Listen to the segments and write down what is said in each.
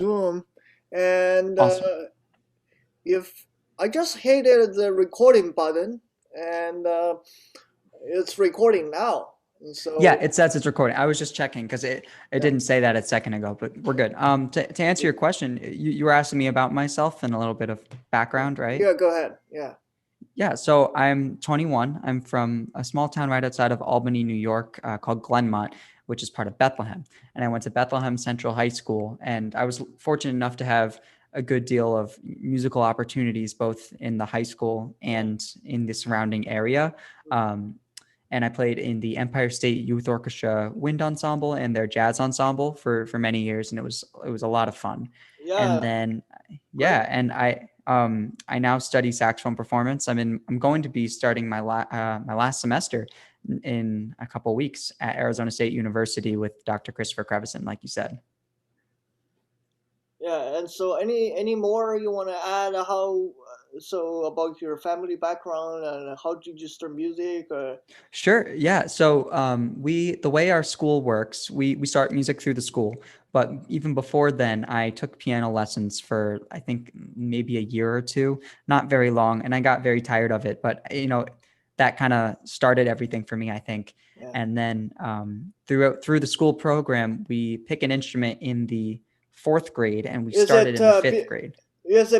Zoom, and Awesome. if I just hated the recording button, and it's recording now. And Yeah, so it says it's recording. I was just checking because it yeah, didn't say that a second ago, but we're good. To answer your question, you were asking me about myself and a little bit of background, right? yeah, go ahead. Yeah. Yeah, so I'm 21. I'm from a small town right outside of Albany, New York, called Glenmont, which is part of Bethlehem. And I went to Bethlehem Central High School, and I was fortunate enough to have a good deal of musical opportunities both in the high school and in the surrounding area. Um, and I played in the Empire State Youth Orchestra wind ensemble and their jazz ensemble for many years, and it was a lot of fun. And Yeah, then great. yeah, and I now study saxophone performance. I'm going to be starting my last semester in a couple weeks at Arizona State University with Dr. Christopher Crevison, like you said. Yeah, and so any more you want to add? How so about your family background and how did you start music? Sure. Yeah. So we the way our school works, we start music through the school, but even before then, I took piano lessons for I think maybe a year or two, not very long, and I got very tired of it. But that kind of started everything for me, I think. Yeah. And then through the school program, we pick an instrument in the fourth grade, and we Is started it in the fifth grade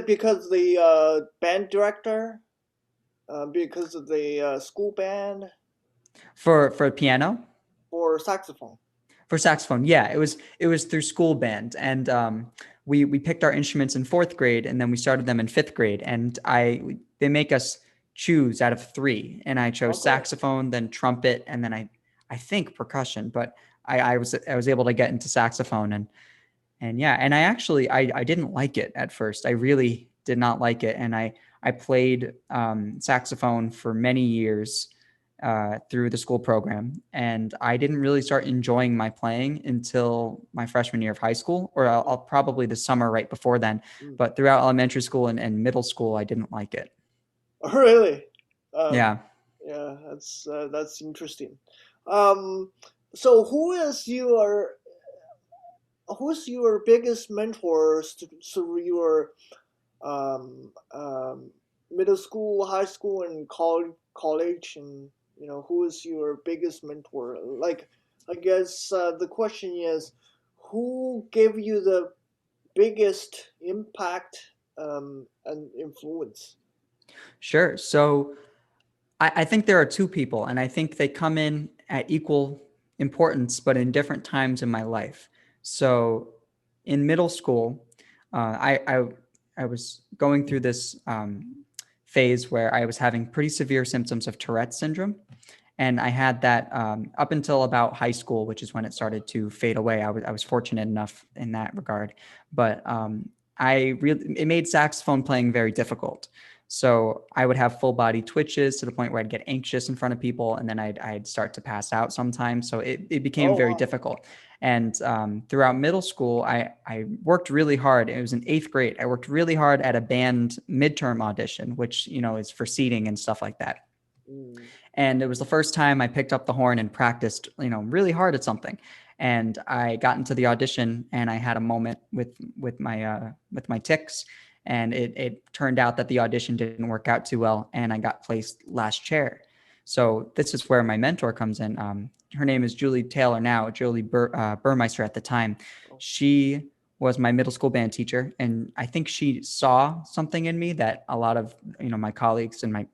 because the band director, because of the school band for piano. or saxophone? For saxophone, yeah, it was through school band, and we picked our instruments in fourth grade, and then we started them in fifth grade, and they make us choose out of three, and I chose Okay. saxophone, then trumpet, and then I think percussion, but I was able to get into saxophone, and yeah, and I didn't like it at first. I really did not like it, and I played saxophone for many years through the school program, and I didn't really start enjoying my playing until my freshman year of high school, or I'll probably the summer right before then. Mm. But throughout elementary school and middle school, I didn't like it. Really? Um, Yeah. yeah, that's interesting. Um, so who's your biggest mentors through your um, um, middle school, high school, and college, and who is your biggest mentor? Like, I guess the question is, who gave you the biggest impact and influence? Sure. So I think there are two people, and I think they come in at equal importance, but in different times in my life. So in middle school, I was going through this phase where I was having pretty severe symptoms of Tourette's syndrome, and I had that up until about high school, which is when it started to fade away. I was fortunate enough in that regard, but it made saxophone playing very difficult. So I would have full body twitches to the point where I'd get anxious in front of people, and then I'd start to pass out sometimes. So it became Oh very wow! difficult. And throughout middle school, I worked really hard. It was in eighth grade. I worked really hard at a band midterm audition, which is for seating and stuff like that. Mm. And it was the first time I picked up the horn and practiced, really hard at something. And I got into the audition, and I had a moment with my tics, and it turned out that the audition didn't work out too well, and I got placed last chair. So this is where my mentor comes in. Her name is Julie Taylor now, Julie Burmeister at the time. Oh, She was my middle school band teacher, and I think she saw something in me that a lot of my colleagues and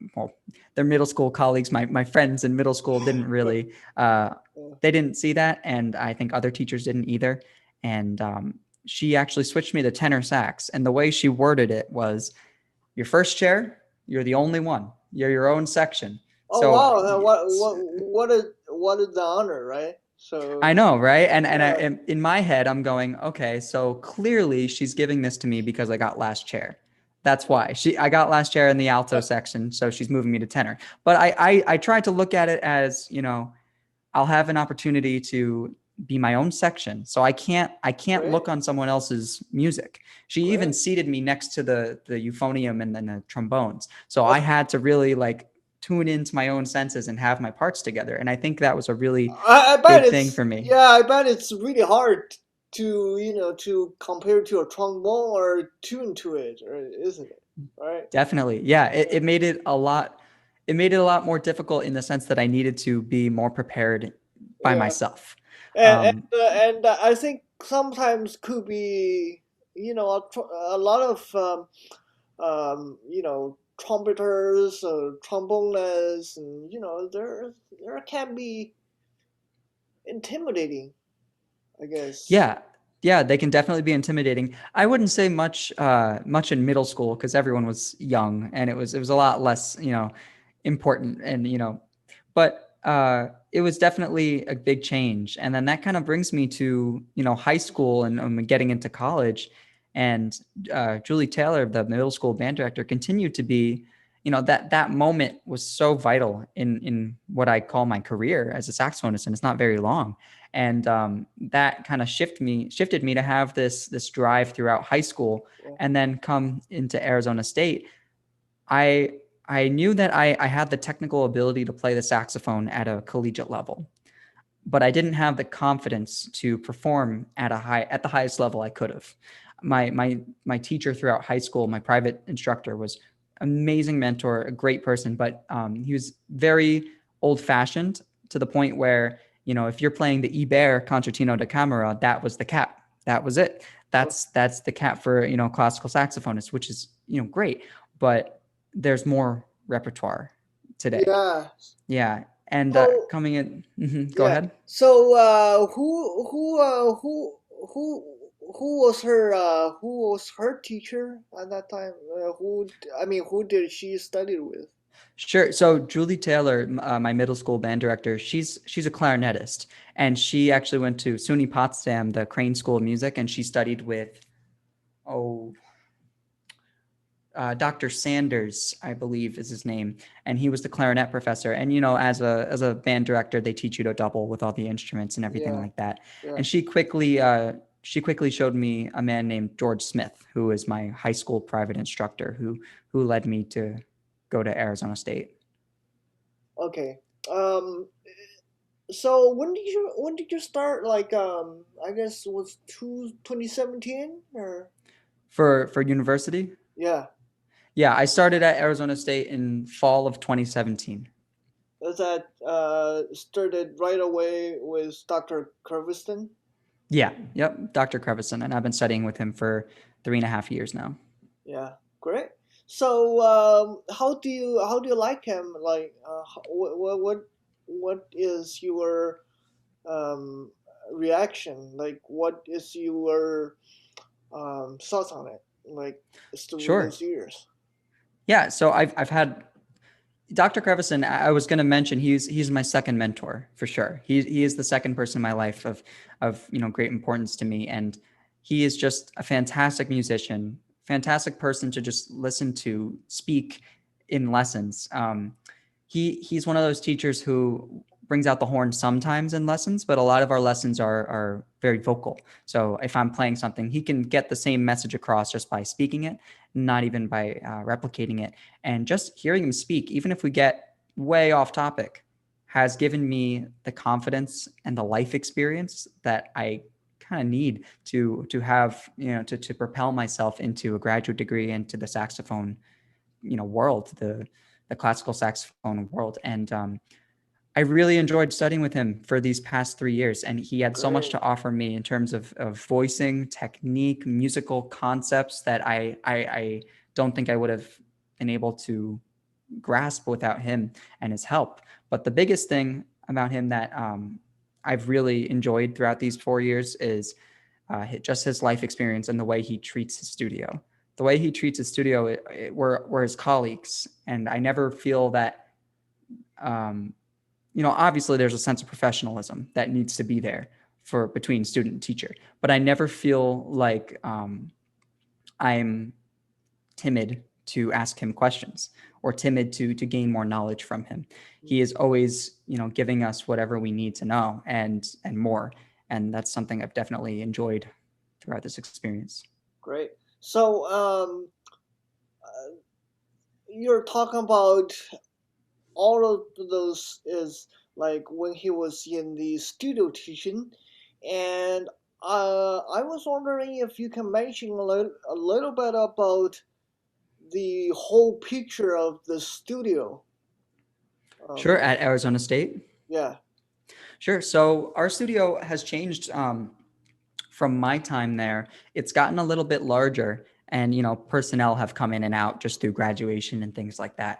their middle school colleagues, my friends in middle school didn't really, uh, they didn't see that. And I think other teachers didn't either. And she actually switched me to tenor sax. And the way she worded it was, your first chair, you're the only one. You're your own section. oh So wow! What is the honor, right? So I know, right? yeah, In my head, I'm going, okay, so clearly she's giving this to me because I got last chair. That's why I got last chair in the alto section, so she's moving me to tenor. But I tried to look at it as, I'll have an opportunity to be my own section. So I can't great, look on someone else's music. She even great. seated me next to the euphonium and then the trombones. So I Oh, had to really like tune into my own senses and have my parts together. And I think that was a really I bet big thing it's for me. yeah, I bet it's really hard to to compare to a trombone or tune to it, or isn't it? Right? Definitely. Yeah, it made it a lot more difficult in the sense that I needed to be more prepared by Yeah. myself. and Um, I think sometimes could be a lot of trumpeters or trombonists, and there can be intimidating, I guess. yeah, yeah, they can definitely be intimidating. I wouldn't say much in middle school because everyone was young and it was a lot less, important and but it was definitely a big change. And then that kind of brings me to, high school and getting into college. And Julie Taylor, the middle school band director, continued to be, that moment was so vital in what I call my career as a saxophonist, and it's not very long. And that kind of shifted me to have this drive throughout high school, Yeah. and then come into Arizona State. I knew that I had the technical ability to play the saxophone at a collegiate level, but I didn't have the confidence to perform at the highest level I could have. My teacher throughout high school, my private instructor, was amazing mentor, a great person, but he was very old fashioned to the point where, if you're playing the Ibert Concertino da Camera, that was the cap. That was it. Oh, That's the cap for, classical saxophonists, which is, great, but there's more repertoire today. yeah. Yeah. And So coming in, go yeah. ahead. So who was her teacher at that time? Who did she study with? Sure. So Julie Taylor, my middle school band director, she's a clarinetist, and she actually went to SUNY Potsdam, the Crane School of Music, and she studied with oh Dr. Sanders, I believe is his name, and he was the clarinet professor. And as a band director, they teach you to double with all the instruments and everything Yeah, like that. yeah. And she quickly showed me a man named George Smith, who is my high school private instructor, who led me to go to Arizona State. Okay. Um, so when did you start? I guess it was 2017 or For university. yeah. Yeah, I started at Arizona State in fall of 2017. Was that started right away with Dr. Curviston? Yeah, yep, Dr. Crevison, and I've been studying with him for 3.5 years now. Yeah, great. So how do you like him? What is your um, reaction? Like, what is your thoughts on it? Like, through Sure. those years. Yeah, so I've had Dr. Crevison. I was going to mention he's my second mentor for sure. He is the second person in my life of great importance to me, and he is just a fantastic musician, fantastic person to just listen to speak in lessons. He's one of those teachers who brings out the horn sometimes in lessons, but a lot of our lessons are very vocal. So if I'm playing something, he can get the same message across just by speaking it, not even by replicating it. And just hearing him speak, even if we get way off topic, has given me the confidence and the life experience that I kind of need to have, to propel myself into a graduate degree into the saxophone, world, the classical saxophone world. And I really enjoyed studying with him for these past 3 years, and he had so much Great, to offer me in terms of voicing, technique, musical concepts that I don't think I would have been able to grasp without him and his help. But the biggest thing about him that I've really enjoyed throughout these 4 years is just his life experience and the way he treats his studio. The way he treats his studio, we're his colleagues, and I never feel that. Um, Obviously there's a sense of professionalism that needs to be there for between student and teacher, but I never feel like I'm timid to ask him questions or timid to gain more knowledge from him. He is always, giving us whatever we need to know and more. And that's something I've definitely enjoyed throughout this experience. great. So you're talking about all of those is like when he was in the studio teaching, and I was wondering if you can mention a little bit about the whole picture of the studio. Sure, Um, at Arizona State. yeah. Sure. So our studio has changed from my time there. It's gotten a little bit larger, and personnel have come in and out just through graduation and things like that.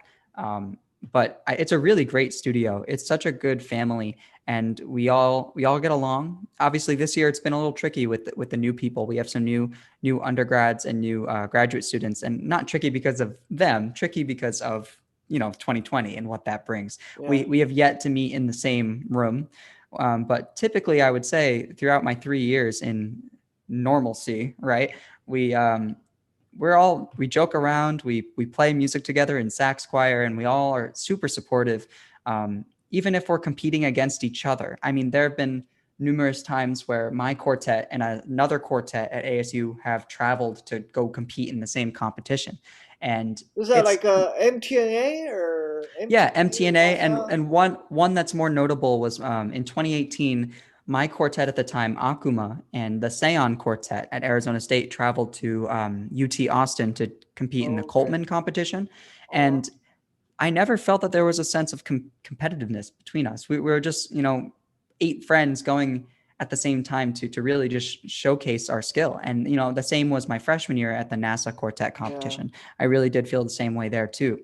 But it's a really great studio. It's such a good family, and we all get along. Obviously, this year it's been a little tricky with the new people. We have some new undergrads and new graduate students, and not tricky because of them, tricky because of 2020 and what that brings. We Yeah. we have yet to meet in the same room. But typically, I would say throughout my 3 years in normalcy, right? We we joke around, we play music together in sax choir, and we all are super supportive, even if we're competing against each other. I mean, there have been numerous times where my quartet and another quartet at ASU have traveled to go compete in the same competition, and Is that it's like a MTNA or yeah, MTT? MTNA, and one that's more notable was in 2018. My quartet at the time, Akuma, and the Seon Quartet at Arizona State traveled to UT Austin to compete in the Okay. Coltman competition, Uh-huh. and I never felt that there was a sense of competitiveness between us. We were just eight friends going at the same time to really just showcase our skill. And the same was my freshman year at the NASA Quartet Yeah. competition. I really did feel the same way there too.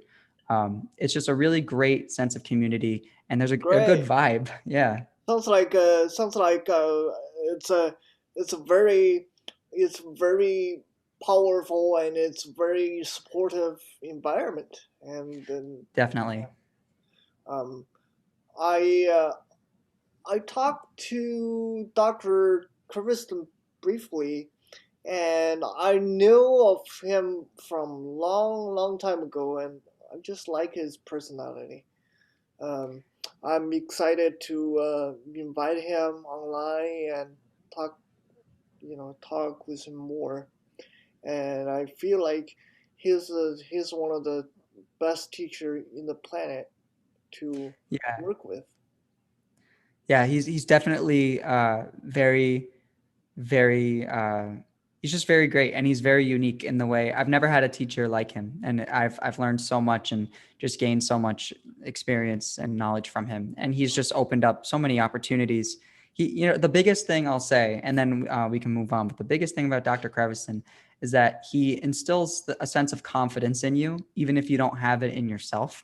It's just a really great sense of community, and there's a good Great. vibe. Yeah, Sounds like it's a it's a very it's very powerful and it's very supportive environment. And then definitely. um, I I talked to Dr. Kristen briefly, and I knew of him from long time ago, and I just like his personality. Um, I'm excited to invite him online and talk, talk with him more. And I feel like he's one of the best teacher in the planet to Yeah. work with. Yeah, he's definitely very, very he's just very great, and he's very unique in the way. I've never had a teacher like him, and I've learned so much and just gained so much experience and knowledge from him, and he's just opened up so many opportunities. He the biggest thing I'll say, and then we can move on, but the biggest thing about Dr. Krevison is that he instills a sense of confidence in you even if you don't have it in yourself.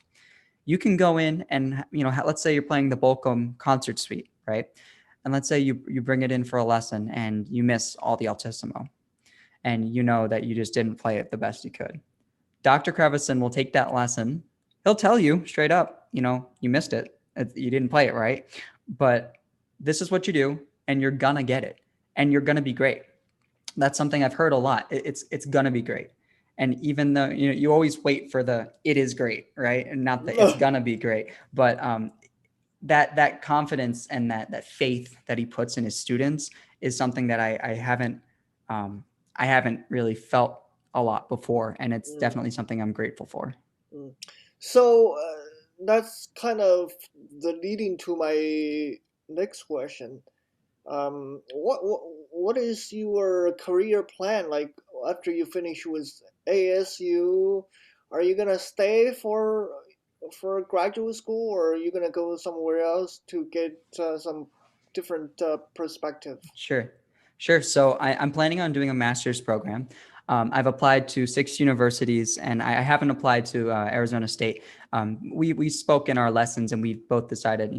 You can go in and let's say you're playing the Bolcom concert suite, right? And let's say you bring it in for a lesson and you miss all the altissimo, and you know that you just didn't play it the best you could. Dr. Krevison will take that lesson. He'll tell you straight up, you missed it. You didn't play it right, but this is what you do, and you're gonna get it, and you're gonna be great. That's something I've heard a lot. It's gonna be great. And even though you always wait for the it is great, right? And not the it's gonna be great. But that confidence and that faith that he puts in his students is something that um, I haven't really felt a lot before, and it's Mm, definitely something I'm grateful for. mm. So that's kind of the leading to my next question. What is your career plan like after you finish with ASU? Are you gonna stay for graduate school, or are you gonna go somewhere else to get some different perspective? Sure. Sure. So I'm planning on doing a master's program. I've applied to 6 universities, and I haven't applied to Arizona State. We spoke in our lessons, and we both decided,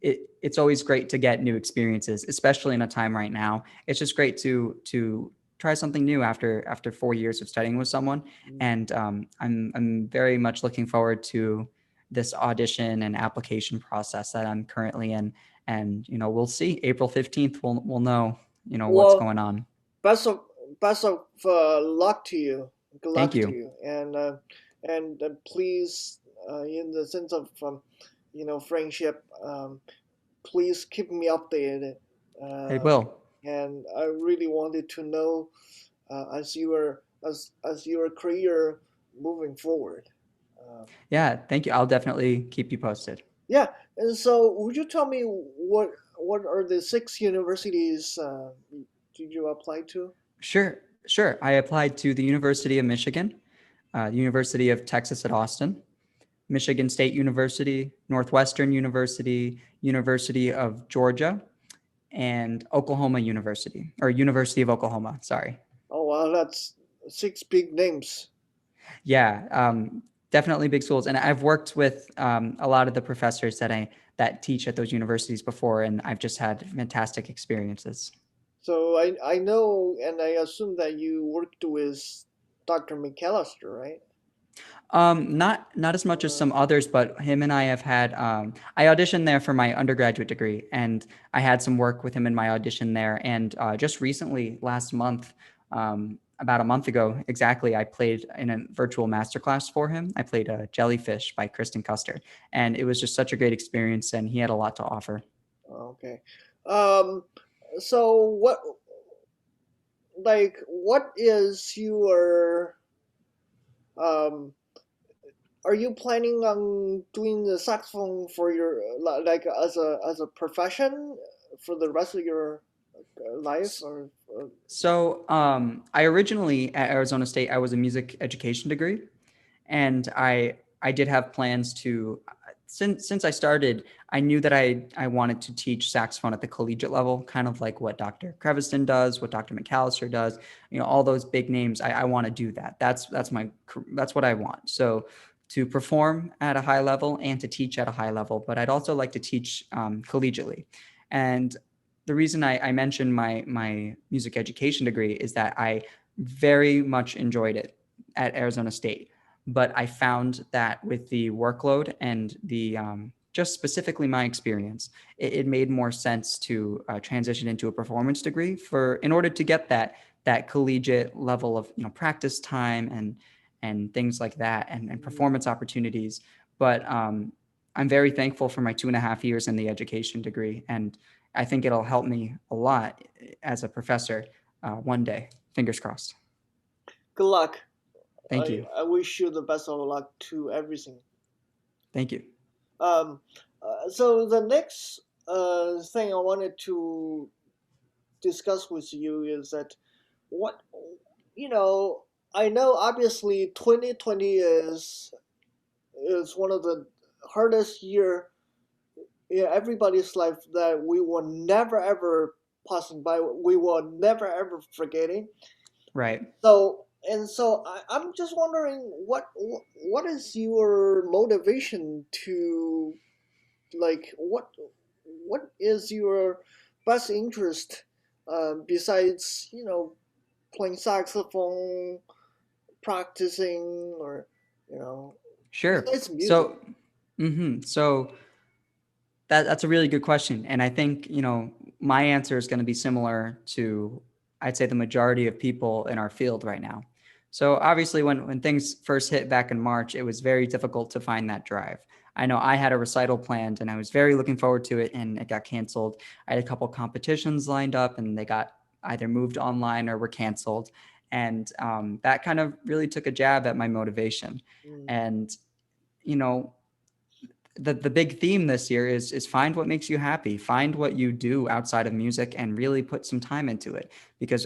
it's always great to get new experiences, especially in a time right now. It's just great to try something new after 4 years of studying with someone, Mm. and I'm very much looking forward to this audition and application process that I'm currently in, and we'll see. April 15th, we'll know what's Well, going on. best of best of luck to you. Good Thank luck to you. you, and please, in the sense of friendship, please keep me updated. I Uh, will. and I really wanted to know as your career moving forward. Um, Yeah, thank you. I'll definitely keep you posted. yeah, and so would you tell me what are the 6 universities did you apply to? Sure, sure. I applied to the University of Michigan, University of Texas at Austin, Michigan State University, Northwestern University, University of Georgia, and Oklahoma University, or University of Oklahoma. Sorry. Oh wow, that's six big names. Yeah, definitely big schools. And I've worked with a lot of the professors that teach at those universities before, and I've just had fantastic experiences. So I know and I assume that you worked with Dr. McAllister, right? Not as much as some others, but him and I have had. I auditioned there for my undergraduate degree, and I had some work with him in my audition there. And just recently, last month, about a month ago exactly, I played in a virtual masterclass for him. I played Jellyfish by Kristen Custer, and it was just such a great experience. And he had a lot to offer. Okay. Um, so what is your um are you planning on doing the saxophone for your like as a profession for the rest of your life or So I originally at Arizona State, I was a music education degree, and I did have plans to since I started, I knew that I wanted to teach saxophone at the collegiate level, kind of like what Dr. Creviston does, what Dr. McAllister does, all those big names. I want to do that. That's what I want. So to perform at a high level and to teach at a high level, but I'd also like to teach collegiately. And the reason I mentioned my music education degree is that I very much enjoyed it at Arizona State, but I found that with the workload and the just specifically my experience, it made more sense to transition into a performance degree in order to get that collegiate level of practice time and things like that and performance opportunities. But I'm very thankful for my 2.5 years in the education degree, and I think it'll help me a lot as a professor one day. Fingers crossed. good luck. Thank you. I wish you the best of luck to everything. Thank you. Um, so the next thing I wanted to discuss with you is that what you know I know obviously 2020 is one of the hardest year in everybody's life that we will never ever passing by, we will never ever forgetting. Right. I'm just wondering what is your motivation to like what is your best interest besides playing saxophone, practicing, or you know Sure. besides music. So that's a really good question. And I think, my answer is going to be similar to, I'd say, the majority of people in our field right now. So obviously when things first hit back in March, it was very difficult to find that drive. I know I had a recital planned and I was very looking forward to it, and it got canceled. I had a couple competitions lined up and they got either moved online or were canceled. And that kind of really took a jab at my motivation. Mm, And, you know, the big theme this year is find what makes you happy, find what you do outside of music and really put some time into it. Because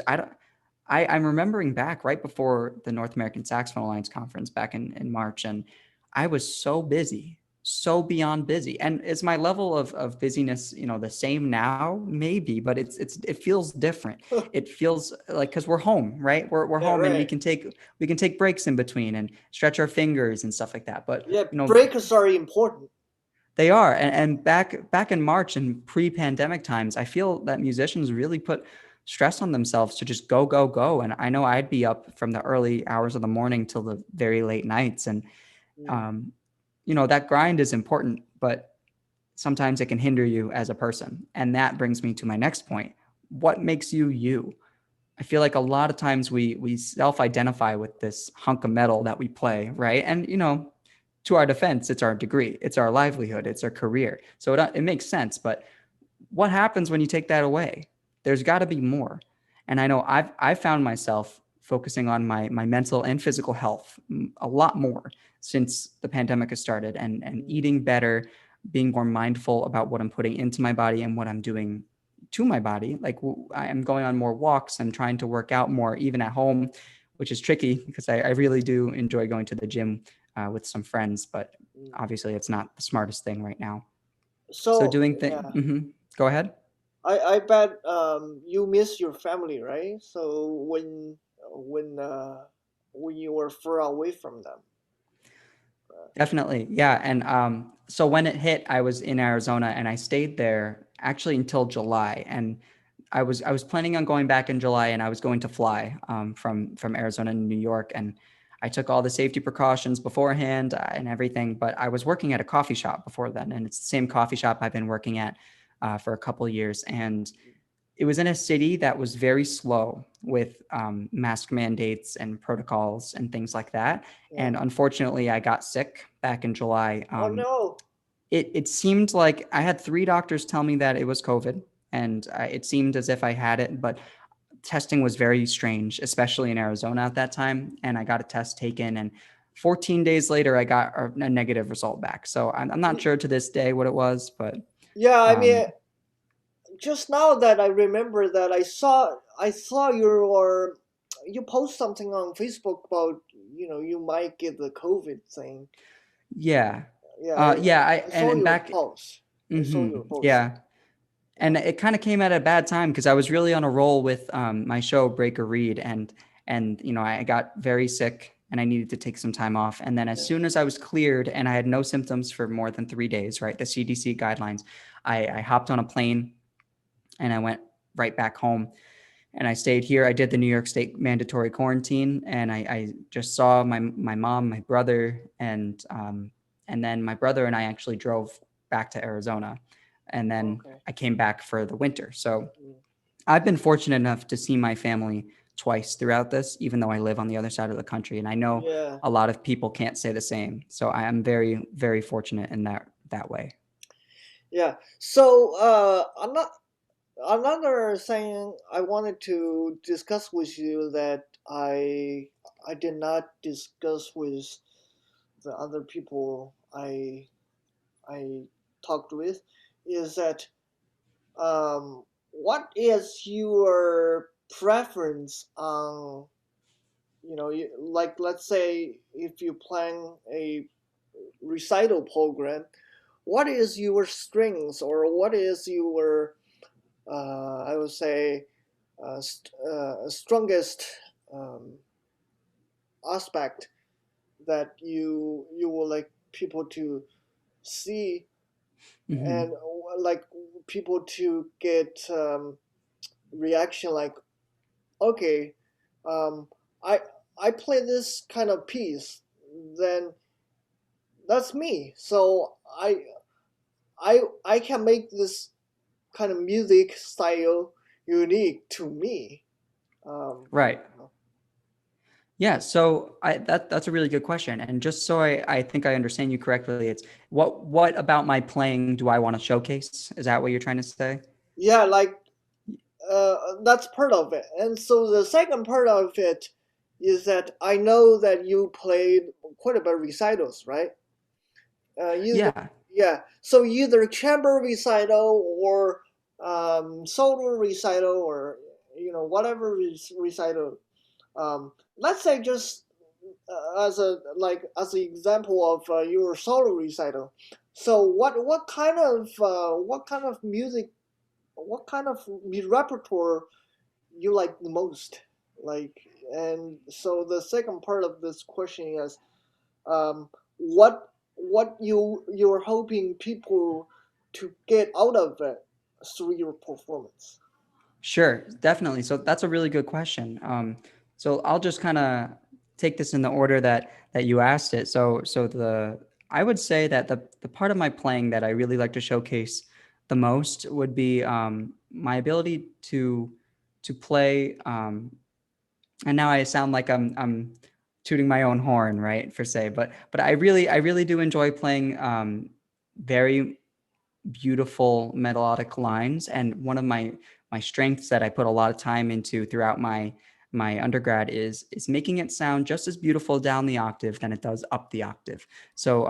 I'm remembering back right before the North American Saxophone Alliance conference back in March, and I was so busy, so beyond busy. And is my level of busyness, the same now? Maybe, but it feels different. It feels like, because we're home, right? We're yeah, home, and right. we can take breaks in between and stretch our fingers and stuff like that. But Yeah, breaks are important. they are. And back in March and pre-pandemic times, I feel that musicians really put stress on themselves to just go, go, go. And I know I'd be up from the early hours of the morning till the very late nights. And, Mm, um, that grind is important, but sometimes it can hinder you as a person. And that brings me to my next point. What makes you you? I feel like a lot of times we self-identify with this hunk of metal that we play, right? And to our defense, it's our degree, it's our livelihood, it's our career. So it makes sense. But what happens when you take that away? There's got to be more. And I know I've found myself focusing on my mental and physical health a lot more since the pandemic has started, and mm, eating better, being more mindful about what I'm putting into my body and what I'm doing to my body. Like I am going on more walks and trying to work out more, even at home, which is tricky because I really do enjoy going to the gym with some friends, but Mm. obviously it's not the smartest thing right now. So So doing things, yeah, go ahead. I bet you miss your family, right? So when you were far away from them. Definitely. Yeah. And so when it hit, I was in Arizona and I stayed there actually until July. And I was planning on going back in July, and I was going to fly from Arizona to New York. And I took all the safety precautions beforehand and everything. But I was working at a coffee shop before then, and it's the same coffee shop I've been working at for a couple of years. And it was in a city that was very slow with mask mandates and protocols and things like that. Yeah. And unfortunately, I got sick back in July. Oh no. It seemed like I had 3 doctors tell me that it was COVID, and it seemed as if I had it, but testing was very strange, especially in Arizona at that time. And I got a test taken, and 14 days later, I got a negative result back. So I'm not Y- sure to this day what it was, but Yeah, I um, mean, just now that I remember that I saw you post something on Facebook about you might get the COVID thing. yeah, Yeah, yeah. I saw And your back, post. I saw your post. yeah. Yeah. And it kind of came at a bad time because I was really on a roll with my show Breaker Read, and I got very sick and I needed to take some time off. And then as Yeah. soon as I was cleared and I had no symptoms for more than 3 days, right, the CDC guidelines, I hopped on a plane and I went right back home. And I stayed here. I did the New York State mandatory quarantine, and I just saw my mom, my brother, and then my brother and I actually drove back to Arizona, and then Okay. I came back for the winter. So Mm. I've been fortunate enough to see my family twice throughout this, even though I live on the other side of the country, and I know Yeah. a lot of people can't say the same. So I am very, very fortunate in that way. Yeah. So another thing I wanted to discuss with you that I did not discuss with the other people I talked with is that what is your preference on like let's say if you plan a recital program, what is your strengths or what is your I would say strongest um, aspect that you would like people to see Hmm. and like people to get reaction like okay um, I I play this kind of piece then that's me so I can make this kind of music style unique to me um, Right. Yeah, so that's a really good question. And just so I think I understand you correctly, it's what about my playing do I want to showcase? Is that what you're trying to say? yeah like that's part of it. And so the second part of it is that I know that you played quite a bit of recitals, right? Either Yeah. yeah, so either chamber recital or solo recital or whatever recital. Let's say just as an example of your solo recital. So what kind of music what kind of repertoire you like the most like and so the second part of this question is um, what you're hoping people to get out of it through your performance. Sure, definitely. So that's a really good question. So I'll just kind of take this in the order that you asked it. So I would say that the part of my playing that I really like to showcase the most would be my ability to play. And now I sound like I'm tooting my own horn, right, for say, but I really do enjoy playing very beautiful melodic lines. And one of my strengths that I put a lot of time into throughout my undergrad is making it sound just as beautiful down the octave than it does up the octave. So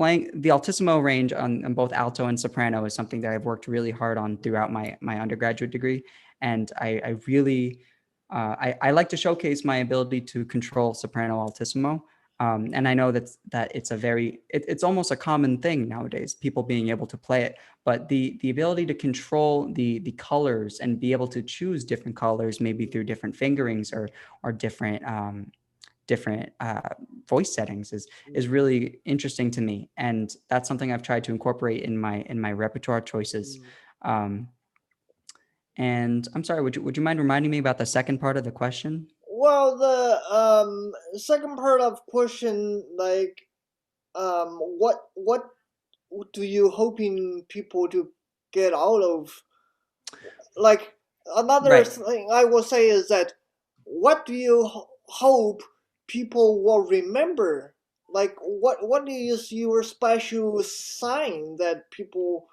playing the altissimo range on both alto and soprano is something that I've worked really hard on throughout my undergraduate degree. And I really, I like to showcase my ability to control soprano altissimo. And I know that it's it's almost a common thing nowadays, people being able to play it, but the ability to control the colors and be able to choose different colors, maybe through different fingerings or different voice settings is Mm, really interesting to me, and that's something I've tried to incorporate in my repertoire choices. mm. Um, and I'm sorry, would you mind reminding me about the second part of the question? Well, the second part of question, like, what do you hoping people to get out of, like, another Right. thing I will say is that what do you hope people will remember? Like, what is your special sign that people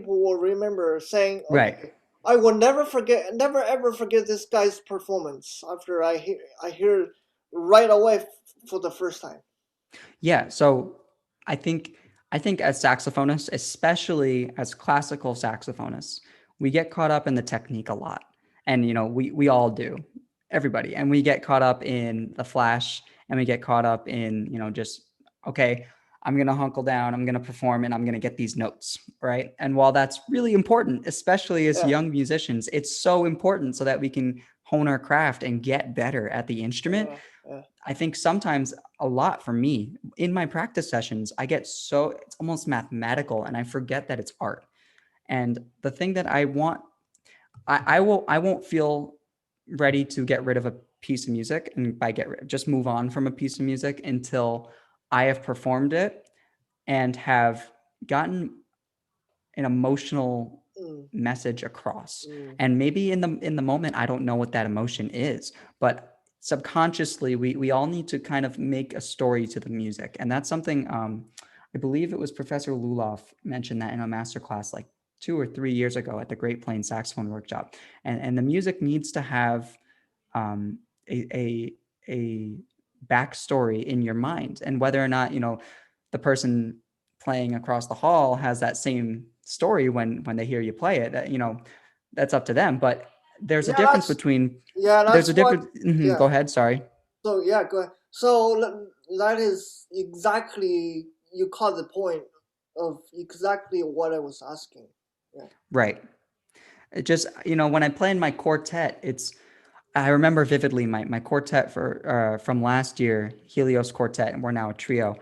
will remember, saying, Right. okay, I will never ever forget this guy's performance after I hear right away for the first time. Yeah. So I think I think as saxophonists, especially as classical saxophonists, we get caught up in the technique a lot. And we all do. Everybody. And we get caught up in the flash, and we get caught up in, just okay, I'm going to hunkle down, I'm going to perform, and I'm going to get these notes, right? And while that's really important, especially as Yeah, young musicians, it's so important so that we can hone our craft and get better at the instrument. yeah, yeah. I think sometimes a lot for me in my practice sessions, I get so it's almost mathematical and I forget that it's art. And the thing that I want, I won't feel ready to get rid of a piece of music, and by just move on from a piece of music until I have performed it and have gotten an emotional Mm, message across. mm, And maybe in the moment I don't know what that emotion is, but subconsciously we all need to kind of make a story to the music. And that's something I believe it was Professor Luloff mentioned that in a masterclass like 2 or 3 years ago at the Great Plains Saxophone Workshop. And the music needs to have um, a, a a backstory in your mind, and whether or not the person playing across the hall has that same story when they hear you play it, that's up to them. But there's a yeah, difference between there's that's a what. difference. Mhm, Yeah. go ahead, sorry. So yeah, go ahead. So that is exactly, you caught the point of exactly what I was asking. Yeah. Right. It just, when I play in my quartet, I remember vividly my quartet from last year, Helios Quartet, and we're now a trio.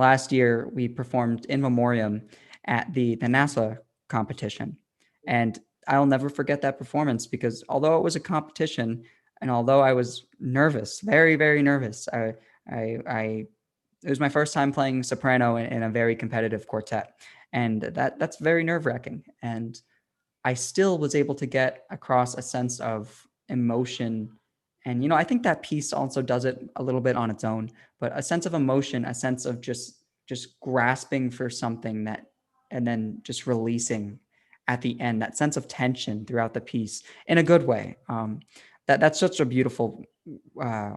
Last year we performed in memoriam at the NASA competition, and I'll never forget that performance because although it was a competition, and although I was nervous, very very nervous, I it was my first time playing soprano in a very competitive quartet, and that's very nerve wracking. And I still was able to get across a sense of emotion. And, I think that piece also does it a little bit on its own, but a sense of emotion, a sense of just grasping for something that, and then just releasing at the end, that sense of tension throughout the piece in a good way. That's such a beautiful uh,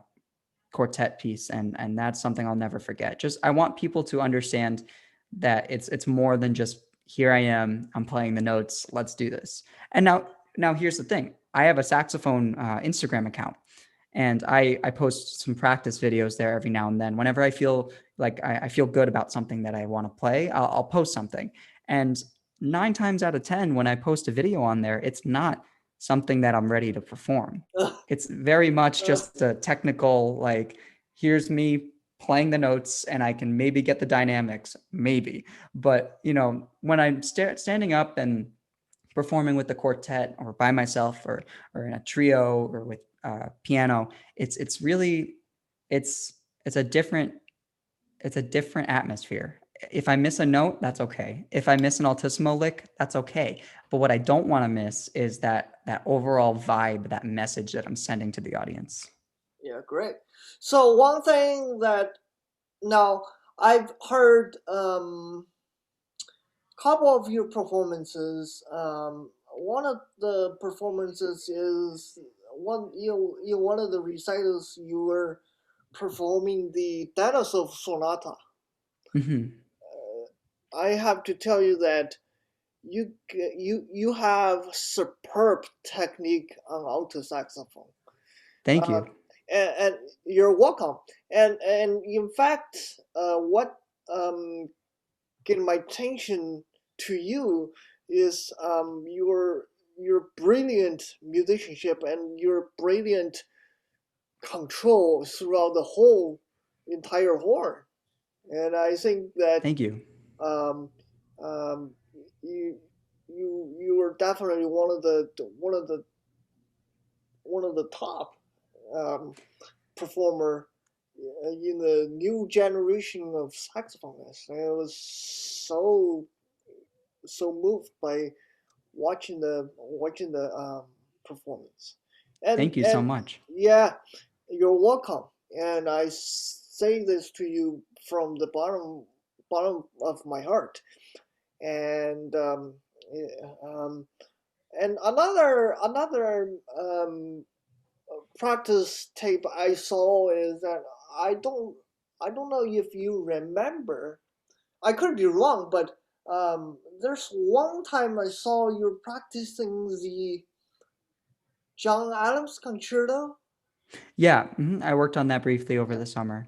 quartet piece, and that's something I'll never forget. Just I want people to understand that it's more than just here I am, I'm playing the notes, let's do this. And now here's the thing. I have a saxophone Instagram account, and I post some practice videos there every now and then. Whenever I feel like I feel good about something that I want to play, I'll post something. And 9 times out of 10, when I post a video on there, it's not something that I'm ready to perform. It's very much just a technical, like, here's me playing the notes and I can maybe get the dynamics, maybe. But, when I'm standing up and performing with the quartet or by myself or in a trio or with piano, it's really it's it's a different it's a different atmosphere. If I miss a note, that's okay. If I miss an altissimo lick, that's okay. But what I don't want to miss is that overall vibe, that message that I'm sending to the audience. Yeah, great. So one thing that, now, I've heard couple of your performances. One of the performances is one of the recitals you were performing the Denisov Sonata. Hmm. I have to tell you that you have superb technique on alto saxophone. Thank you. Um, and you're welcome. And in fact, what um, get my attention to you is your brilliant musicianship and your brilliant control throughout the whole entire horn. And I think that Thank you. um, um, you you are definitely one of the top um, performer in the new generation of saxophonists. I was so moved by watching the performance, Thank you so and much. yeah, you're welcome. And I say this to you from the bottom of my heart. And yeah, and another practice tape I saw is that I don't I don't know if you remember. I could be wrong, but there's one time I saw you practicing the John Adams concerto. Yeah, I worked on that briefly over the summer.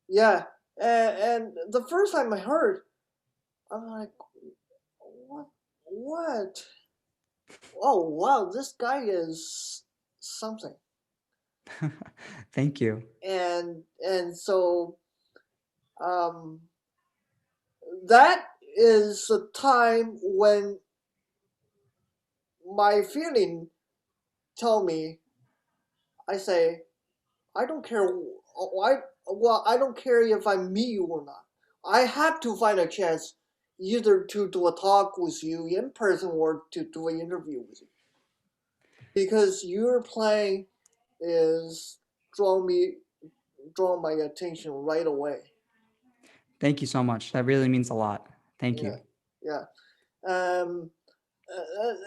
Yeah, and the first time I heard, I'm like, what? What? Oh wow, this guy is something. Thank you. And so um, that is a time when my feeling tell me, I say, I don't care. I don't care if I meet you or not. I have to find a chance either to do a talk with you in person or to do an interview with you because your playing is draw me draw my attention right away. Thank you so much. That really means a lot. Thank Yeah, you. yeah. Um,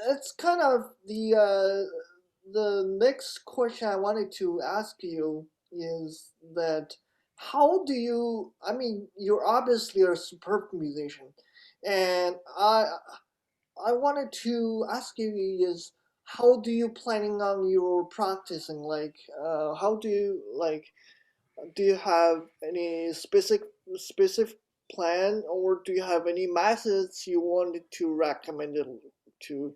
it's kind of the next question I wanted to ask you is that how do you? I mean, you're obviously a superb musician, and I wanted to ask you is how do you planning on your practicing? Like, how do you like? Do you have any specific plan, or do you have any methods you wanted to recommend it to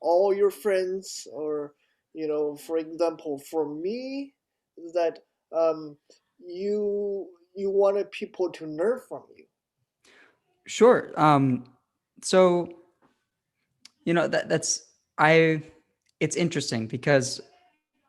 all your friends? Or for example, for me, that um, you wanted people to learn from you. Sure. So that's I. It's interesting because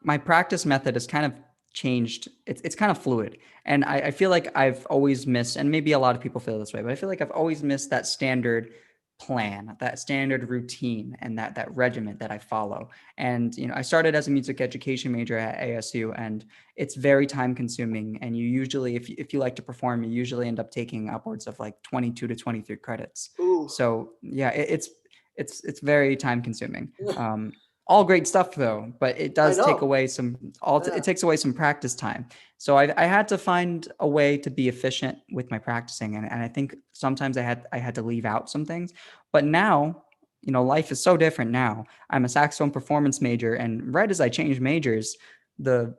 my practice method has kind of changed. It's kind of fluid, and I feel like I've always missed, and maybe a lot of people feel this way, but I feel like I've always missed that standard plan, that standard routine, and that regiment that I follow. And I started as a music education major at ASU, and it's very time consuming. And you usually, if you like to perform, you usually end up taking upwards of like 22 to 23 credits. Ooh, So yeah, it's very time consuming. All great stuff though, but it I does take know. away it Yeah. takes away some practice time. So I had to find a way to be efficient with my practicing, and I think sometimes I had to leave out some things. But now, life is so different now. I'm a saxophone performance major, and right as I changed majors, the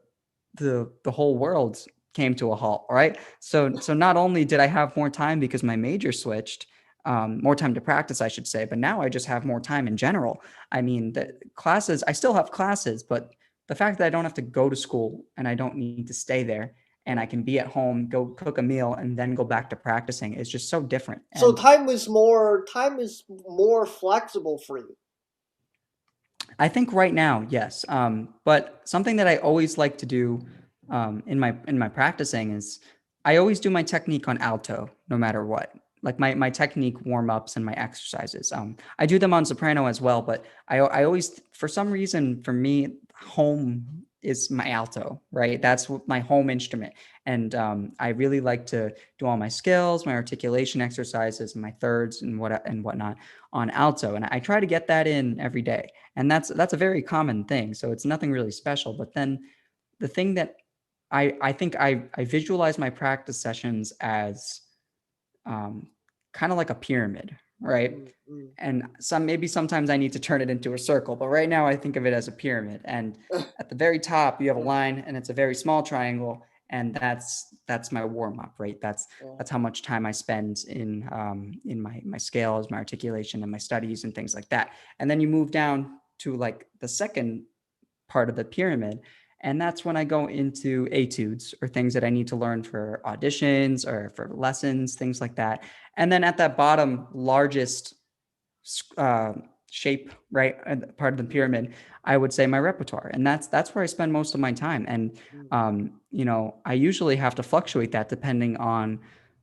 the whole world came to a halt, right? So not only did I have more time because my major switched, more time to practice, I should say, but now I just have more time in general. I mean, the classes, I still have classes, but the fact that I don't have to go to school and I don't need to stay there and I can be at home, go cook a meal, and then go back to practicing is just so different. So And time is more flexible for you. I think right now, yes. But something that I always like to do in my practicing is I always do my technique on alto, no matter what. Like my technique warm ups and my exercises. I do them on soprano as well, but I always, for some reason, for me, home is my alto, right? That's my home instrument, and I really like to do all my scales, my articulation exercises, and my thirds and whatnot on alto, and I try to get that in every day, and that's a very common thing. So it's nothing really special. But then the thing that I think I visualize my practice sessions as um, kind of like a pyramid, right? mm, mm. And maybe sometimes I need to turn it into a circle, but right now I think of it as a pyramid. And at the very top, you have a Yeah, line, and it's a very small triangle, and that's my warm up, right? yeah. That's how much time I spend in my scales, my articulation, and my studies and things like that. And then you move down to like the second part of the pyramid. And that's when I go into etudes, or things that I need to learn for auditions or for lessons, things like that. And then at that bottom, largest uh, shape, right, part of the pyramid, I would say my repertoire, and that's where I spend most of my time. And Mm, I usually have to fluctuate that depending on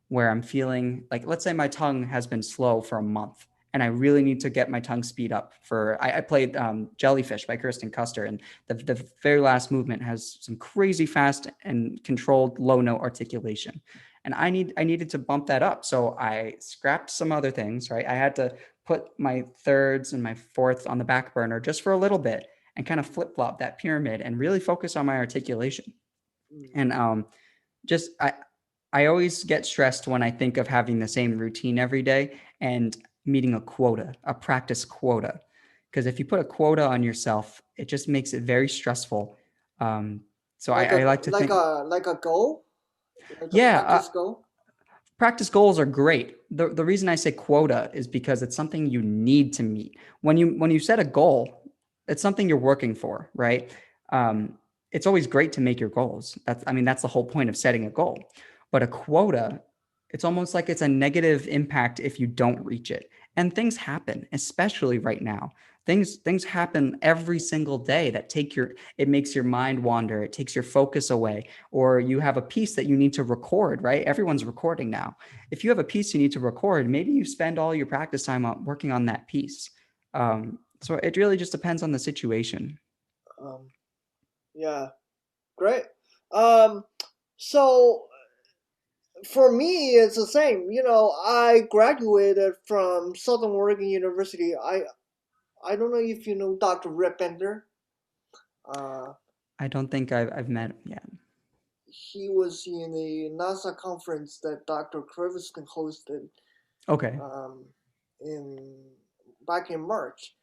where I'm feeling. Like, let's say my tongue has been slow for a month, and I really need to get my tongue speed up. I played Jellyfish by Kirsten Custer, and the very last movement has some crazy fast and controlled low note articulation. And I needed to bump that up. So I scrapped some other things, right? I had to put my thirds and my fourth on the back burner just for a little bit, and kind of flip flop that pyramid and really focus on my articulation. mm. And just I always get stressed when I think of having the same routine every day and meeting a quota, a practice quota. Because if you put a quota on yourself, it just makes it very stressful. Um, so I like to think, Like a goal, like a yeah, practice goal. practice goals are great. The reason I say quota is because it's something you need to meet. When you set a goal, it's something you're working for, right? It's always great to make your goals. That's the whole point of setting a goal. But a quota, it's almost like it's a negative impact if you don't reach it. And things happen, especially right now. Things happen every single day that it makes your mind wander, it takes your focus away, or you have a piece that you need to record, right? Everyone's recording now. If you have a piece you need to record, maybe you spend all your practice time working on that piece. So it really just depends on the situation. Um, yeah, great. Um, so for me, it's the same. I graduated from Southern Oregon University. I don't know if you know Dr. Rip Bender. Uh, I don't think I've met yet. he was in the NASA conference that Dr. Krivitsky hosted Okay. um, in back in March.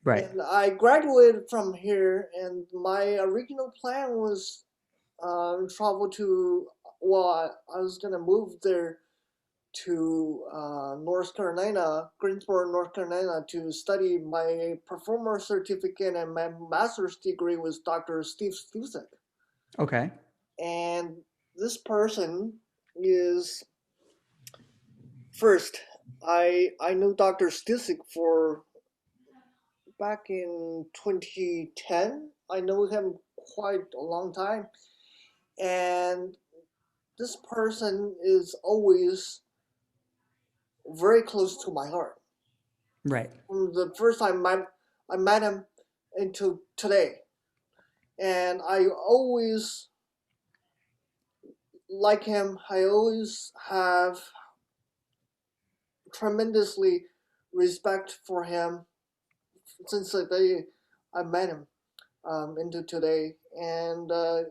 Right. And I graduated from here, and my original plan was travel to. Well, I was gonna move there to North Carolina, Greensboro, North Carolina, to study my performer certificate and my master's degree with Dr. Steve Stusek. Okay. And this person is first. I knew Dr. Stusek for back in 2010. I know him quite a long time, and this person is always very close to my heart. Right. From the first time I met him until today, and I always like him. I always have tremendously respect for him since the day I met him into today, and um,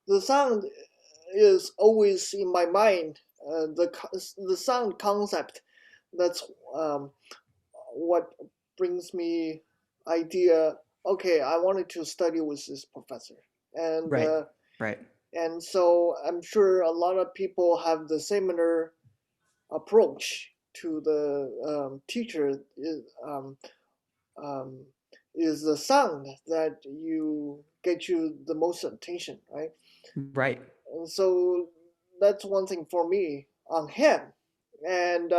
the sound is always in my mind. The sound concept. That's um, what brings me idea. Okay, I wanted to study with this professor, and Right. uh, Right. and so I'm sure a lot of people have the similar approach to the teacher. Um, is the sound that you get you the most attention, right? Right. And so that's one thing for me on him. And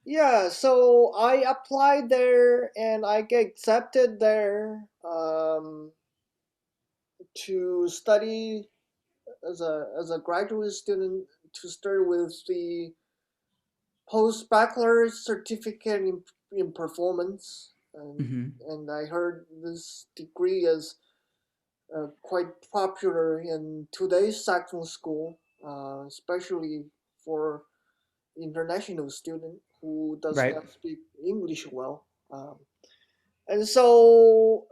yeah, so I applied there and I get accepted there to study as a graduate student to start with the post baccalaureate certificate in performance. Hmm. And I heard this degree is quite popular in today's saxophone school, especially for international student who does Right. not speak English well. And so,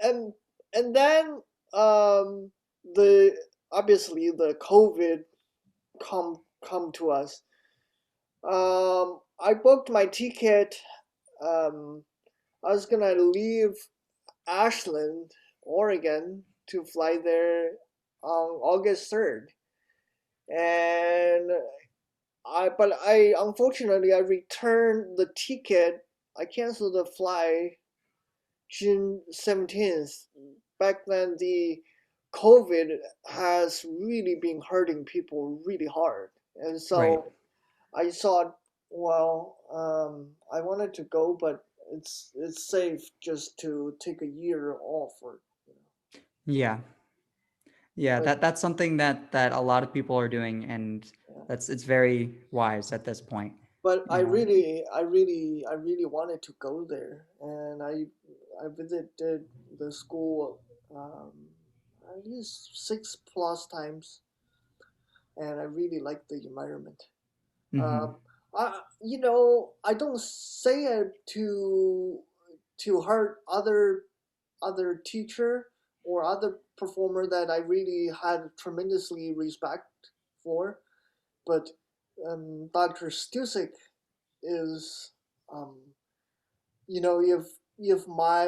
and and then um, the obviously the COVID. come to us. I booked my ticket. Um, I was gonna leave Ashland, Oregon, to fly there on August 3rd, and I unfortunately I returned the ticket. I canceled the flight June 17th. Back then, the COVID has really been hurting people really hard, and Right. so I thought, well, I wanted to go, but it's safe just to take a year off, or you Yeah. Yeah, know, that's something that a lot of people are doing, and yeah. it's very wise at this point. But You know. I really wanted to go there, and I visited the school um, at least 6+ times, and I really liked the environment. Hmm. Um, I don't say it to hurt other teacher or other performer that I really had tremendously respect for, but Dr. Stusek is, um, if my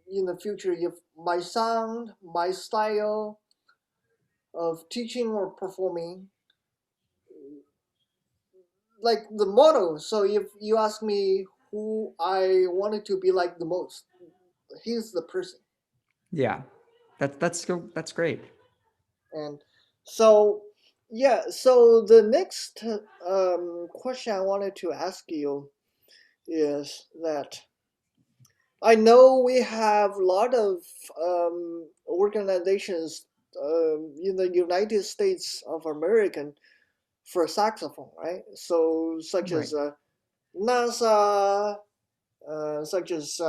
in the future, if my sound, my style of teaching or performing, like the motto. So if you ask me who I wanted to be like the most, he's the person. Yeah, that's great. And so, yeah. So the next question I wanted to ask you is that I know we have a lot of organizations in the United States of America for saxophone, right? So such Right. as NASA, such as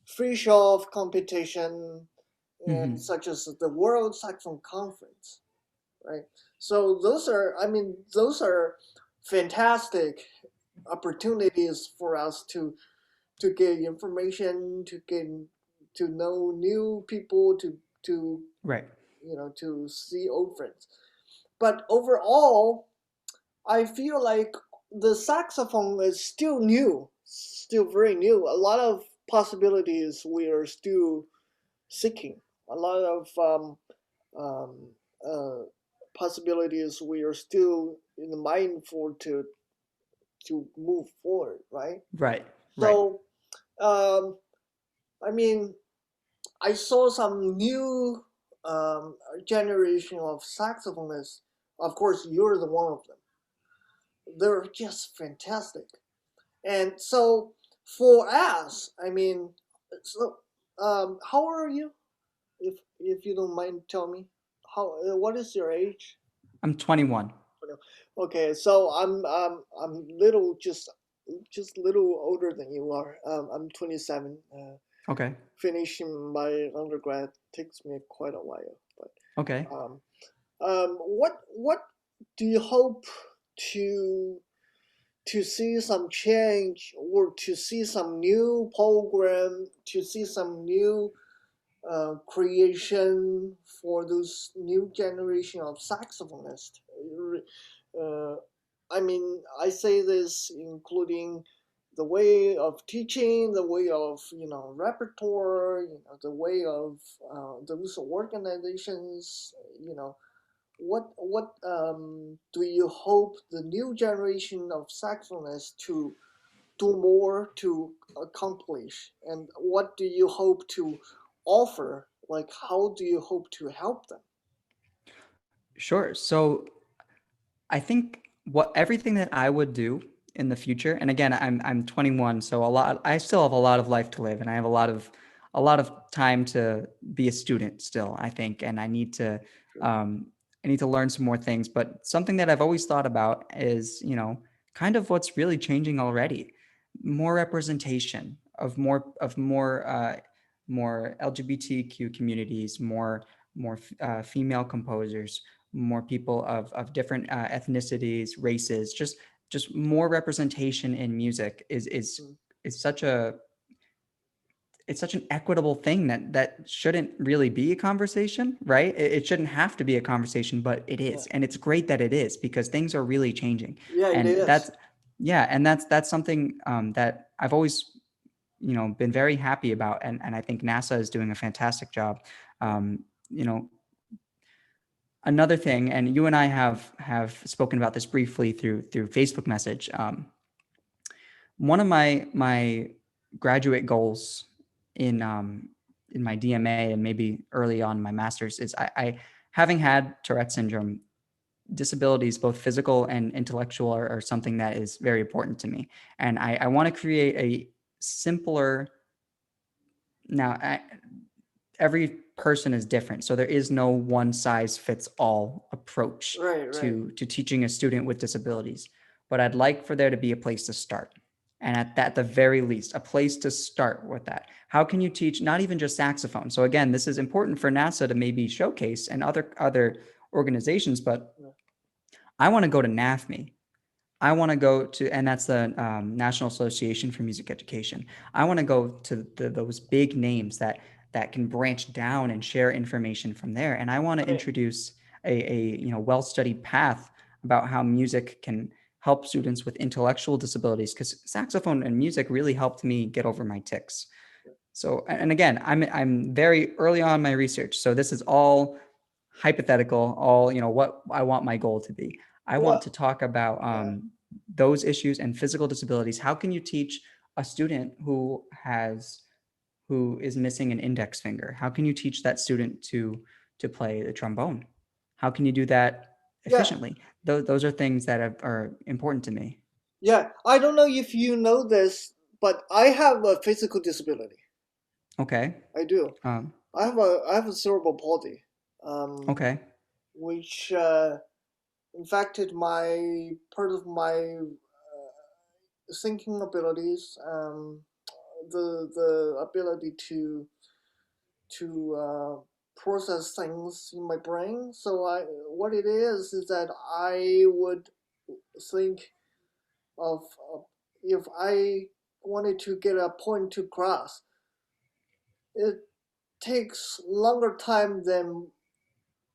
Free Show competition, and Hmm. such as the World Saxophone Conference, right? So those are fantastic opportunities for us to get information, to know new people, to Right. to see old friends. But overall, I feel like the saxophone is still new, still very new. A lot of possibilities we are still seeking. A lot of um, uh, possibilities we are still in the mind for to move forward, right? Right. Right. So, um, I mean, I saw some new generation of saxophonists. Of course, you're the one of them. They're just fantastic. And so for us, I mean, so how are you? If you don't mind, tell me how. What is your age? I'm 21. Okay, so I'm little just little older than you are. I'm 27. Okay. Finishing my undergrad takes me quite a while, but Okay. um, what do you hope to to see some change or to see some new program, to see some new creation for those new generation of saxophonists. Uh, I mean, I say this including the way of teaching, the way of repertoire, the way of those organizations. What do you hope the new generation of saxophonists to do more to accomplish, and what do you hope to offer? Like, how do you hope to help them? Sure. So I think what everything that I would do in the future, and again, I'm 21, so I still have a lot of life to live, and I have a lot of time to be a student still, I think, and Sure. um, I need to learn some more things. But something that I've always thought about is, kind of what's really changing already, more representation of more LGBTQ communities, more female composers, more people of different ethnicities, races, just more representation in music is Mm. is such a it's such an equitable thing that shouldn't really be a conversation, right? It shouldn't have to be a conversation, but it Yeah, is. And it's great that it is because things are really changing. yeah, it And is. that's, yeah, and that's something that I've always, been very happy about. And I think NASA is doing a fantastic job. Um, you know, Another thing, and you and I have spoken about this briefly through Facebook message. One of my graduate goals in in my DMA and maybe early on in my master's is I having had Tourette syndrome, disabilities, both physical and intellectual, are something that is very important to me. And I want to create a simpler, now every person is different. So there is no one size fits all approach Right, right. to teaching a student with disabilities. But I'd like for there to be a place to start. And at the very least, a place to start with that. How can you teach not even just saxophone? So again, this is important for NASA to maybe showcase and other organizations, but Yeah. I want to go to NAFME. I want to go to, and that's the National Association for Music Education. I want to go to those big names that can branch down and share information from there. And I want to Right. introduce a well-studied path about how music can help students with intellectual disabilities, because saxophone and music really helped me get over my tics. So, and again, I'm very early on in my research, so this is all hypothetical, all what I want my goal to be. I want Well, to talk about yeah, those issues and physical disabilities. How can you teach a student who is missing an index finger? How can you teach that student to play the trombone? How can you do that yeah, efficiently? Those are things that are important to me. yeah. I don't know if you know this, but I have a physical disability. Okay. I do. Um, I have a cerebral palsy, um, okay. which infected my part of my thinking abilities, the ability to process things in my brain. So what it is that I would think of if I wanted to get a point to cross, it takes longer time than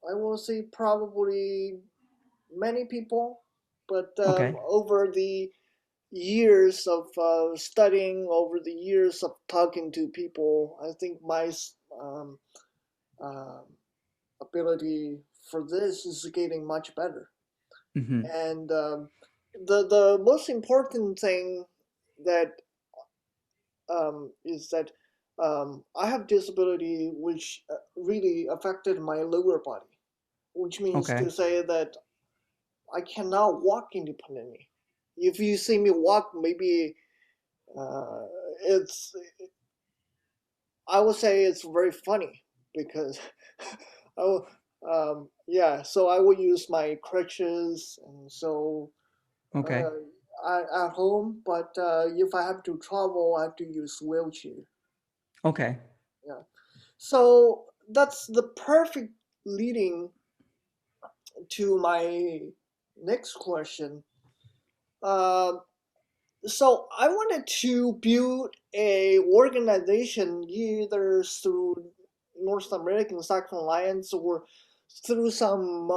I will say probably many people, but Okay. over the years of studying, over the years of talking to people, I think my um, um ability for this is getting much better. Hmm. And the most important thing that is that I have disability which really affected my lower body, which means Okay. to say that I cannot walk independently. If you see me walk, maybe uh, it's I would say it's very funny because I will, yeah. So I will use my crutches, and so Okay. uh, at home. But if I have to travel, I have to use wheelchair. Okay. Yeah. So that's the perfect leading to my next question. Uh, so I wanted to build a organization either through North American Saxon Alliance or through some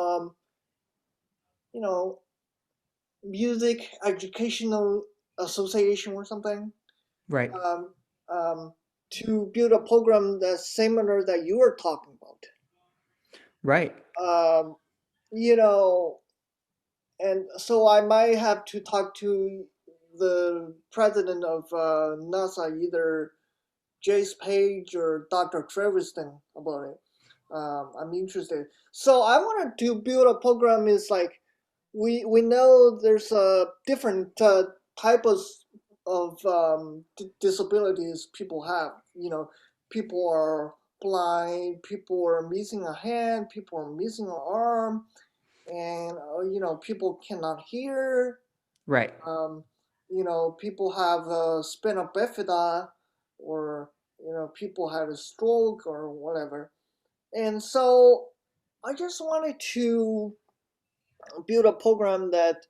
you know music educational association or something, Right. um, um, to build a program that's similar that you are talking Right. about. You know, and so I might have to talk to the president of NASA, either Jace Page or Dr. Treviston, about it. I'm interested. So I wanted to build a program. Is like we know there's a different types of disabilities people have. You know, people are blind, people are missing a hand, people are missing an arm, and people cannot hear. Right. um, People have spina bifida, or people had a stroke or whatever. And so I just wanted to build a program that,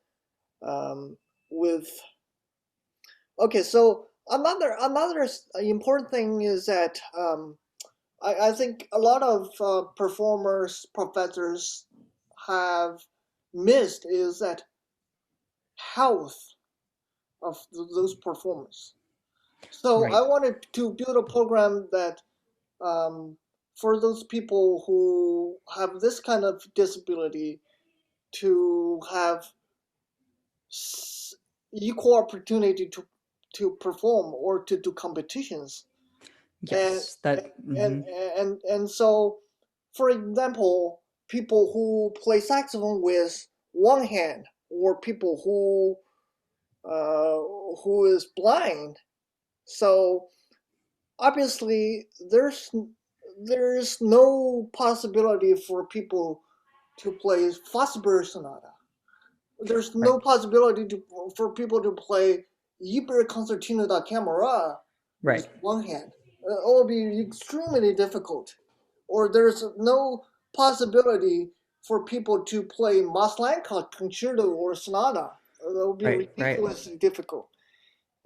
with okay, so another important thing is that I think a lot of performers, professors have missed is that health of those performers. So I Right. wanted to build a program that um, for those people who have this kind of disability to have s- equal opportunity to perform or to do competitions and Yes. That. and Hmm. and so for example people who play saxophone with one hand or people uh, who is blind so obviously there's no possibility for people to play Fosbury Sonata. There's Right. no possibility for people to play Iber Concertino da Camera with Right. one hand. It will be extremely difficult. Or there's no possibility for people to play Maslanka concerto or sonata. It will be Right. Right. ridiculously difficult.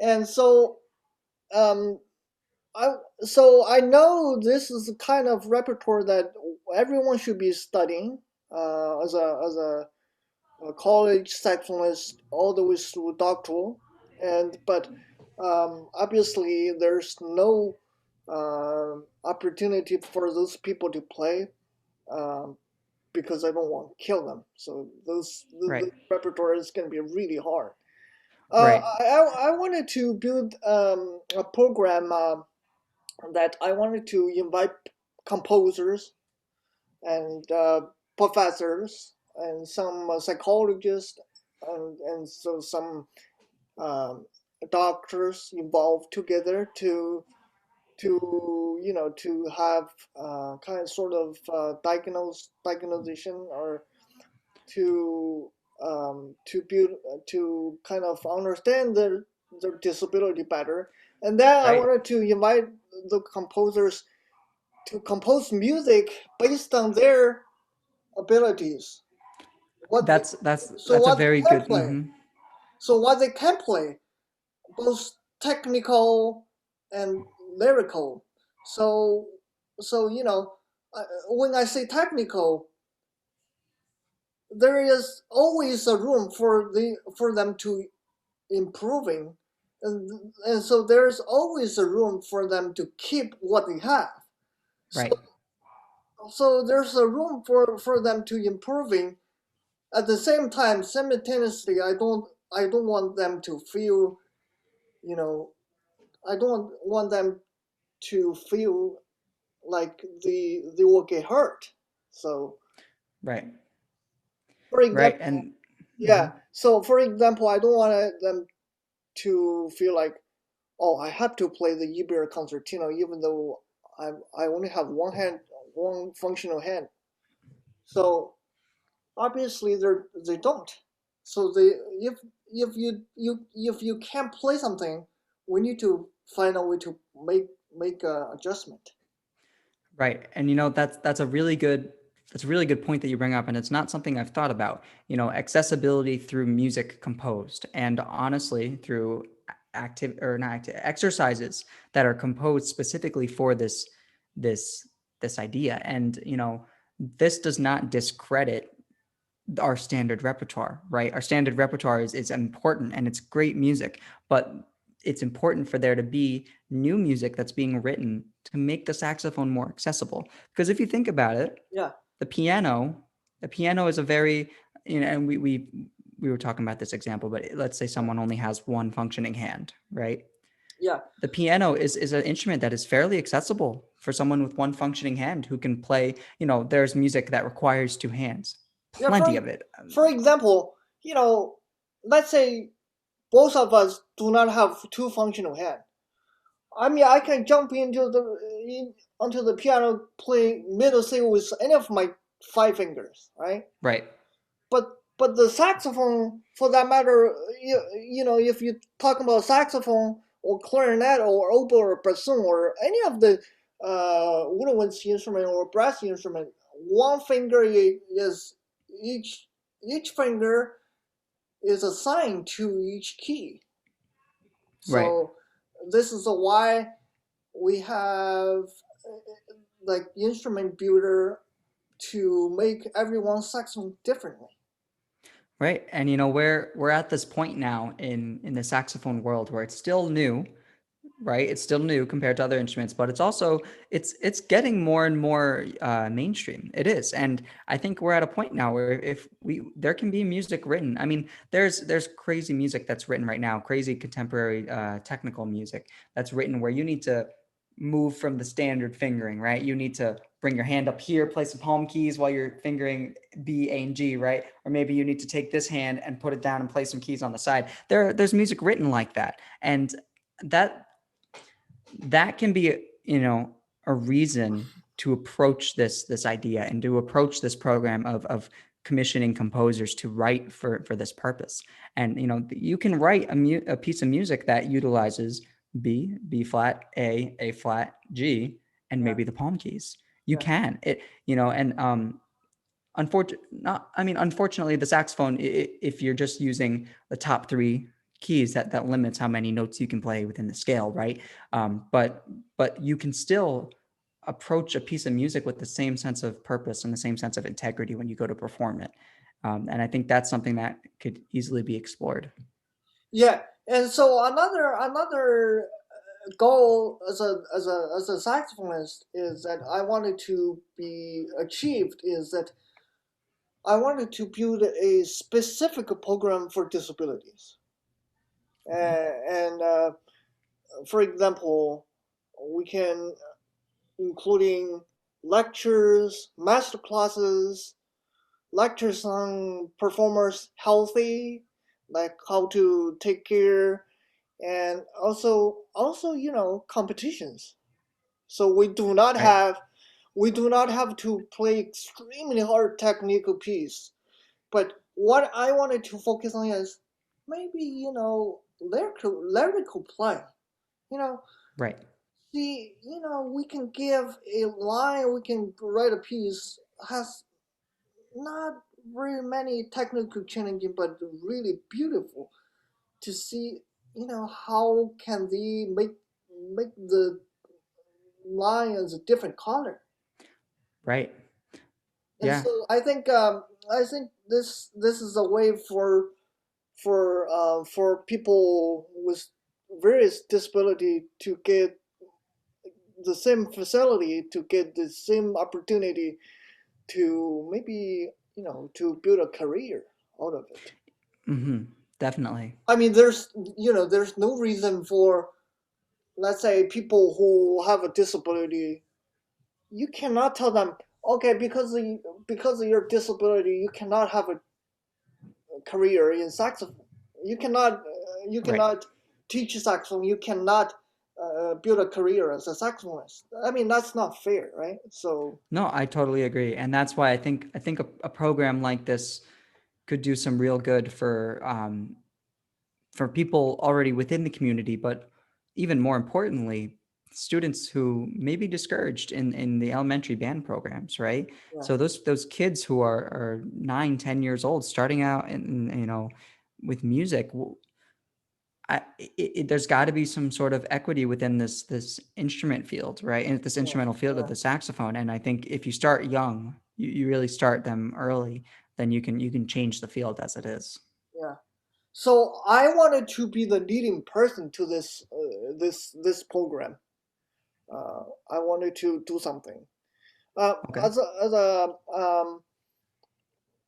And so um, I so I know this is the kind of repertoire that everyone should be studying as a college saxophonist all the way through doctoral, and but obviously there's no opportunity for those people to play um, because I don't want to kill them. So the Right. repertoire is going to be really hard. Right. I wanted to build a program. That I wanted to invite composers and professors and some psychologists and so some um, doctors involved together to to have kind of sort of diagnosis or to build to kind of understand their disability better and then I Right. wanted to invite the composers to compose music based on their abilities. What they, so That's a what they very can good. play. Hmm. So what they can play, both technical and lyrical. So when I say technical, there is always a room for them to improving, and so there's always a room for them to keep what they have. So Right. there's a room for them to improving. At the same time, simultaneously, I don't want them to feel, you know, I don't want them to feel like they will get hurt. So, Right. for Right. example, And. yeah. Mhm. So, for example, I don't want them to feel like, oh, I have to play the Iberi concertino even though I only have one functional hand. So obviously they don't. So if you can't play something, we need to find a way to make a adjustment. Right. And you know, that's a really good point that you bring up. And it's not something I've thought about. You know, accessibility through music composed and honestly through active or not active exercises that are composed specifically for this this idea. And you know, this does not discredit our standard repertoire, right? Our standard repertoire is important and it's great music, but it's important for there to be new music that's being written to make the saxophone more accessible. Because if you think about it, Yeah, the piano, the piano is a very, you know, and we were talking about this example, but let's say yeah, someone only has one functioning hand, right? yeah, The piano is an instrument that is fairly accessible for someone with one functioning hand who can play, you know, there's music that requires two hands. yeah. Plenty of it. For example, let's say both of us do not have two functional hands. I mean, I can jump onto the piano, play middle C with any of my five fingers, right? Right. But the saxophone, for that matter, if you talk about saxophone or clarinet or oboe or bassoon or any of the woodwind instrument or brass instrument, one finger is each finger is assigned to each key. Right. So this is why we have like instrument builder to make everyone's saxophone differently. Right. And we're at this point now in the saxophone world where it's still new, right? It's still new compared to other instruments, but it's getting more and more mainstream. It is. And I think we're at a point now where if we there can be music written. I mean, there's crazy music that's written right now, crazy contemporary technical music that's written where you need to move from the standard fingering, right? You need to bring your hand up here, play some palm keys while you're fingering B, A, and G, right? Or maybe you need to take this hand and put it down and play some keys on the side. There's music written like that. And that that can be, a reason to approach this idea and to approach this program of commissioning composers to write for this purpose. And you can write a piece of music that utilizes B flat, A flat, G, and Yeah, maybe the palm keys. You yeah, can it, and unfortunately, the saxophone, if you're just using the top three keys, that limits how many notes you can play within the scale, right? But you can still approach a piece of music with the same sense of purpose and the same sense of integrity when you go to perform it. And I think that's something that could easily be explored. yeah. And so another goal as a saxophonist is that I wanted to be achieved is that I wanted to build a specific program for disabilities. And for example, we can including lectures, master classes, lectures on performers healthy, like how to take care, and also competitions. So Right. we do not have to play extremely hard technical piece. But what I wanted to focus on is maybe lyrical play. You know, Right. we can give a line, we can write a piece has not very many technical challenging, but really beautiful to see. How can they make the lions a different color. Right. And Yeah. so I think this is a way for people with various disability to get the same facility, to get the same opportunity to maybe to build a career out of it. Hmm. Definitely. I mean, there's no reason for, let's say, people who have a disability. You cannot tell them, okay, because of your disability, you cannot have a career in saxophone. You Right. cannot teach saxophone. You cannot build a career as a saxophonist. I mean, that's not fair, right? So No, I totally agree. And that's why I think a program like this could do some real good for people already within the community, but even more importantly, students who may be discouraged in the elementary band programs, right? yeah, So those kids who are 9, 10 years old, starting out with music, there's got to be some sort of equity within this instrument field, right? And this yeah, instrumental field of yeah, the saxophone. And I think if you start young, you really start them early, then you can change the field as it is. yeah. So I wanted to be the leading person to this program. I wanted to do something. Uh, Okay. as a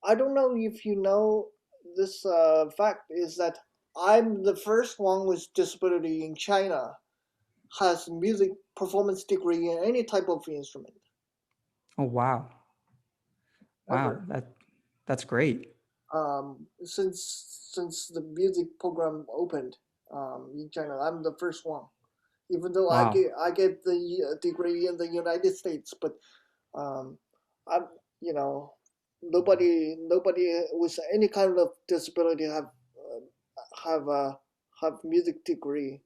I don't know if you know this fact is that I'm the first one with disability in China has music performance degree in any type of instrument Oh, wow. Wow. ever. That's great. Since the music program opened in China, I'm the first one. Even though Wow. I get the degree in the United States, but um, I'm you know nobody with any kind of disability have a have music degree,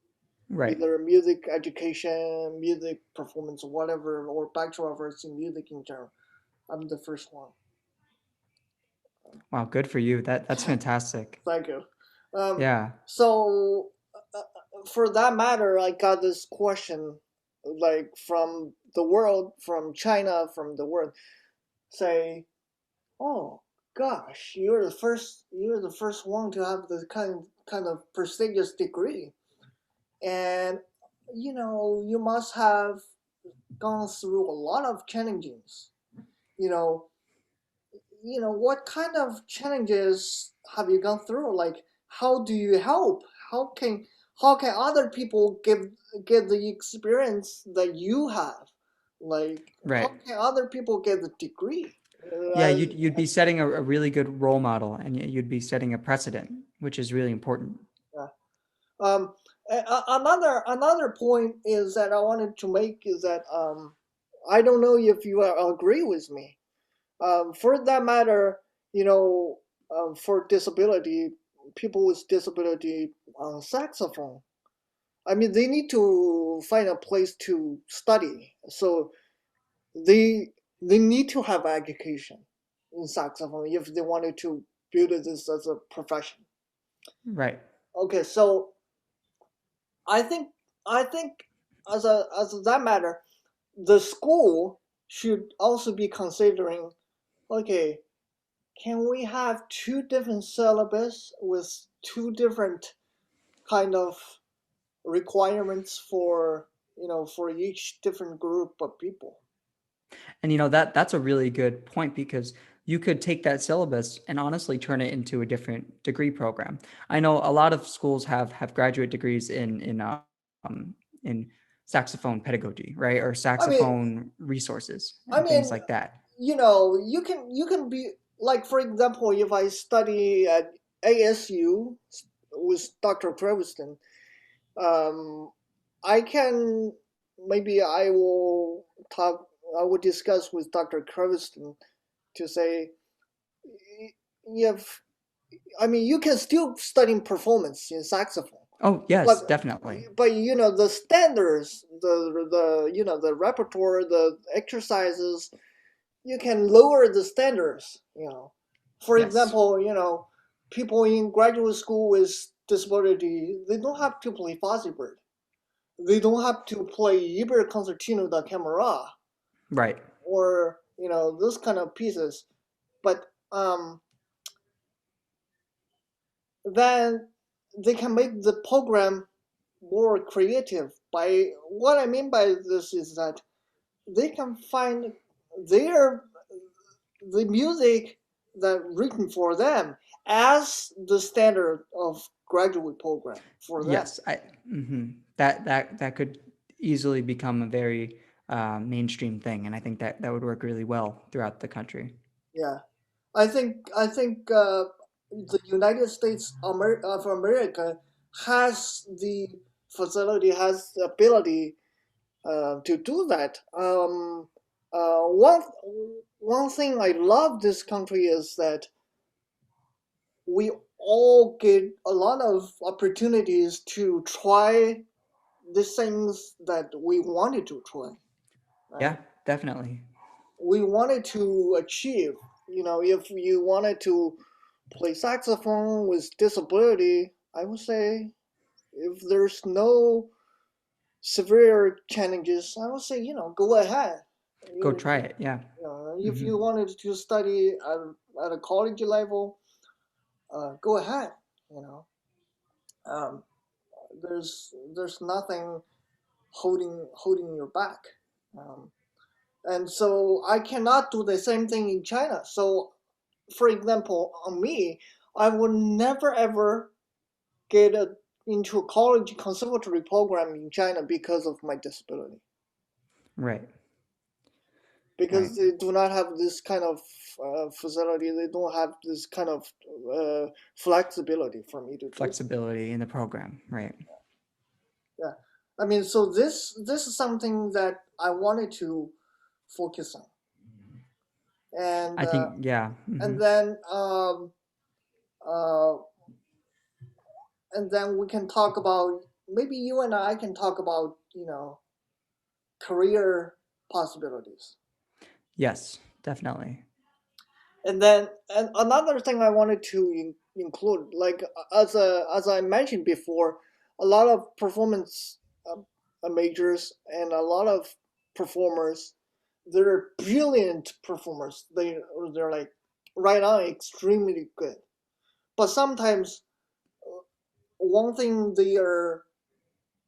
Right. either music education, music performance, whatever, or bachelor of arts in music in general. I'm the first one. Wow. Good for you. That's fantastic. Thank you. Um, Yeah. so for that matter, I got this question, like from the world, from China, from the world, say, "Oh gosh, you're the first one to have this kind of prestigious degree, and you must have gone through a lot of challenges. You know, what kind of challenges have you gone through? Like, how do you help? How can how can other people get the experience that you have? Like, how Right. can other people get the degree? Yeah, Uh, you'd be setting a really good role model, and you'd be setting a precedent, which is really important. uh, um, another point is that I wanted to make is that I don't know if you agree with me. For that matter, for disability, people with disability on saxophone, I mean, they need to find a place to study. So they they need to have education in saxophone if they wanted to build this as a profession. Right. Okay, so I think I think as that matter, the school should also be considering. Okay, can we have two different syllabus with two different kind of requirements for for each different group of people? And that's a really good point because you could take that syllabus and honestly turn it into a different degree program. I know a lot of schools have graduate degrees um, in saxophone pedagogy, right, or I mean, saxophone resources I and things mean, like that. you can be like, for example, if I study at ASU with Dr. Creviston, um, I can maybe I will discuss with Dr. Creviston to say if I mean you can still study performance in saxophone, Oh but yes, definitely. the standards, the repertoire, the exercises, you can lower the standards. For Yes. example, people in graduate school with disability, they don't have to play Fuzzy Bird. They don't have to play Ibert Concertino da Camera Right. or those kind of pieces. But then they can make the program more creative. By what I mean by this is that they can find their the music that written for them as the standard of graduate program for them. Yes. That could easily become a very mainstream thing, and I think that would work really well throughout the country. Yeah, I think the United States of America has the facility, has the ability to do that. One thing I love this country is that we all get a lot of opportunities to try the things that we wanted to try, right? Yeah, definitely. We wanted to achieve. If you wanted to play saxophone with disability, I would say if there's no severe challenges, I would say go ahead. Go You, try it. Yeah. if Hmm. you wanted to study at a college level, go ahead. You know, um, there's nothing holding your back. Um, and so I cannot do the same thing in China. So, for example, on me, I would never ever get into a college conservatory program in China because of my disability. Right. Right. Because they do not have this kind of facility, they don't have this kind of flexibility for me to do that. Flexibility in the program. Right. Yeah, I mean, so this is something that I wanted to focus on, and I think. Yeah. and then uh, and then we can talk about, maybe you and I can talk about career possibilities. Yes. Definitely. And another thing I wanted to include, like as I mentioned before, a lot of performance majors and a lot of performers. They're brilliant performers. They're like right now extremely good. But sometimes one thing they are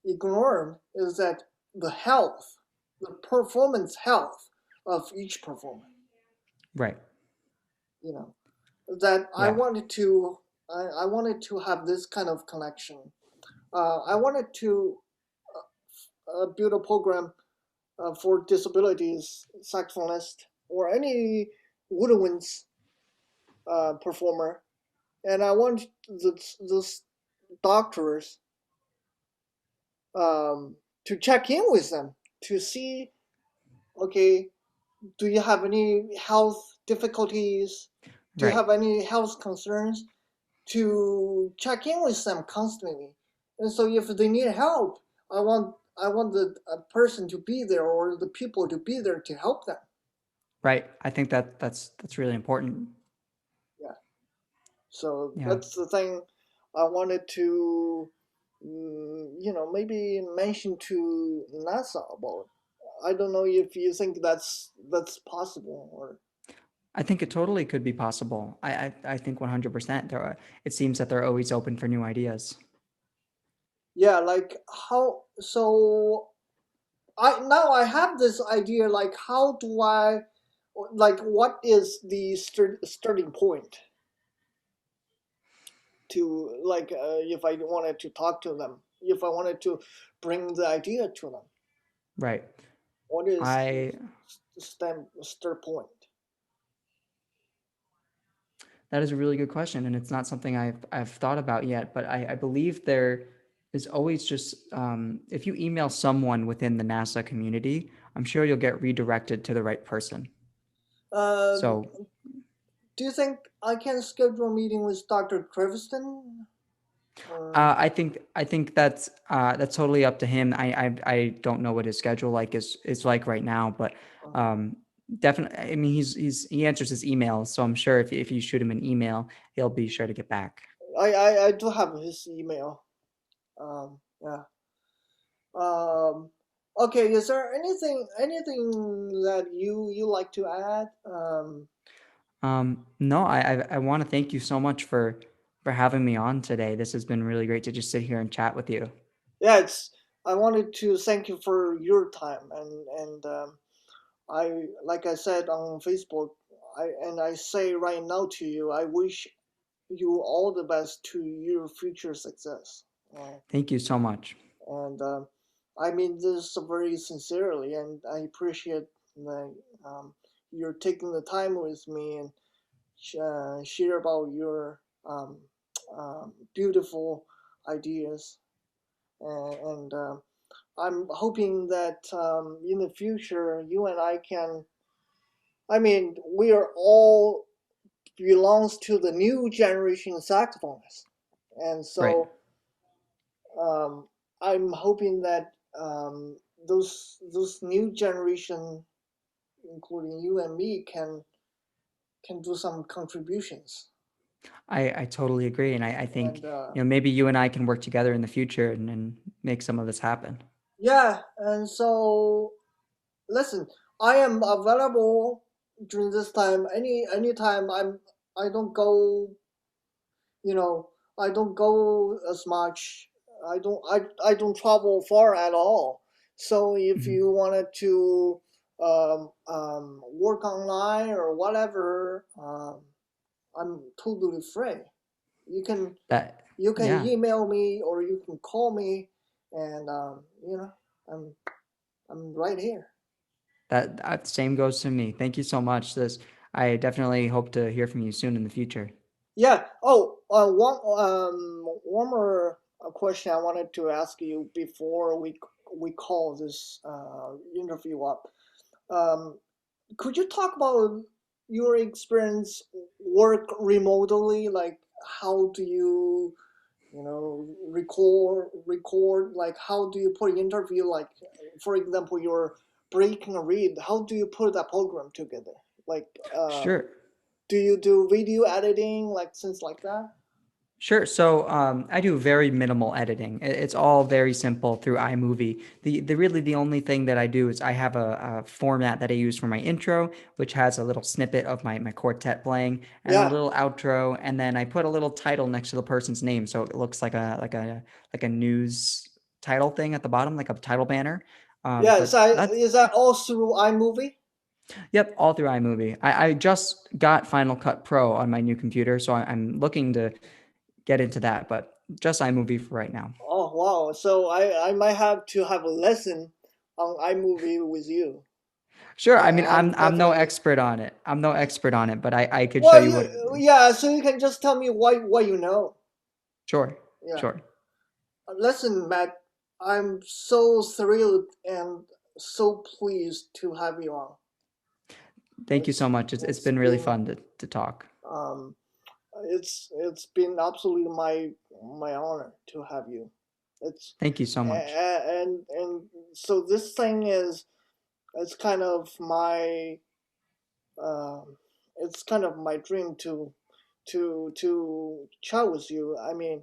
ignored is that the health, the performance health of each performer. Right. You know that Yeah. I wanted to have this kind of connection. I wanted to build a program for disabilities saxophonist or any woodwinds performer, and I want those doctors to check in with them to see, okay, do you have any health difficulties? Do you Right. have any health concerns? To check in with them constantly. And so if they need help, I want the a person to be there or the people to be there to help them. Right. I think that that's really important. Yeah. So Yeah. that's the thing I wanted to, maybe mention to NASA about. I don't know if you think that's possible or I think it totally could be possible. I think 100%. It seems that they're always open for new ideas. yeah, like how so I have this idea like how do I like what is the starting point to like if I wanted to talk to them, if I wanted to bring the idea to them, Right. what is I the start point? That is a really good question, and it's not something I've thought about yet. But I believe there is always just if you email someone within the NASA community, I'm sure you'll get redirected to the right person. um, So do you think I can schedule a meeting with Dr. Creviston or I think that's totally up to him. I don't know what his schedule is like right now, but um, definitely. I mean, he answers his emails, so I'm sure if you shoot him an email, he'll be sure to get back. I do have his email. Yeah. Um, okay, is there anything that you like to add? No, I want to thank you so much for having me on today. This has been really great to just sit here and chat with you. Yeah, it's I wanted to thank you for your time and I like I said on Facebook, I say right now to you, I wish you all the best to your future success. Uh, Thank you so much. and I mean this very sincerely, and I appreciate the, you're taking the time with me and share about your beautiful ideas. And I'm hoping that in the future, you and I can. I mean, we are all belongs to the new generation saxophonists, and Right. so um, I'm hoping that those new generation, including you and me, can do some contributions. I totally agree, and I think And maybe you and I can work together in the future and make some of this happen. yeah, and so listen, I am available during this time. Anytime I don't go, you know, I don't go as much. I don't travel far at all. So if Mhm. you wanted to work online or whatever, I'm totally free. You can That you can yeah, email me or you can call me, and I'm I'm right here. that same goes to me. Thank you so much. This I definitely hope to hear from you soon in the future. Yeah. Oh, one more question I wanted to ask you before we call this interview up. Um, could you talk about your experience work remotely? Like, how do you record? Like, how do you put an interview? Like, for example, you're breaking a read. How do you put that program together? Like, Sure. do you do video editing like things like that? Sure. So I do very minimal editing. It's all very simple through iMovie. The only thing that I do is I have a format that I use for my intro, which has a little snippet of my quartet playing and a Yeah, little outro, and then I put a little title next to the person's name, so it looks like a news title thing at the bottom, like a title banner. yeah. But that's Is that all through iMovie? Yep, all through iMovie. I just got Final Cut Pro on my new computer, so I'm looking to get into that, but just iMovie for right now. Oh wow! So I might have to have a lesson on iMovie with you. Sure. I mean, I'm I'm no definitely. expert on it. I'm no expert on it, but I could show Well, you what. yeah. So you can just tell me what you know. Sure, Yeah. sure. Listen, Matt. I'm so thrilled and so pleased to have you on. Thank you It's so much. It's it's been really been fun to talk. um it's been absolutely my honor to have you. It's Thank you so much. and so this thing is it's kind of my um it's kind of my dream to chat with you. I mean,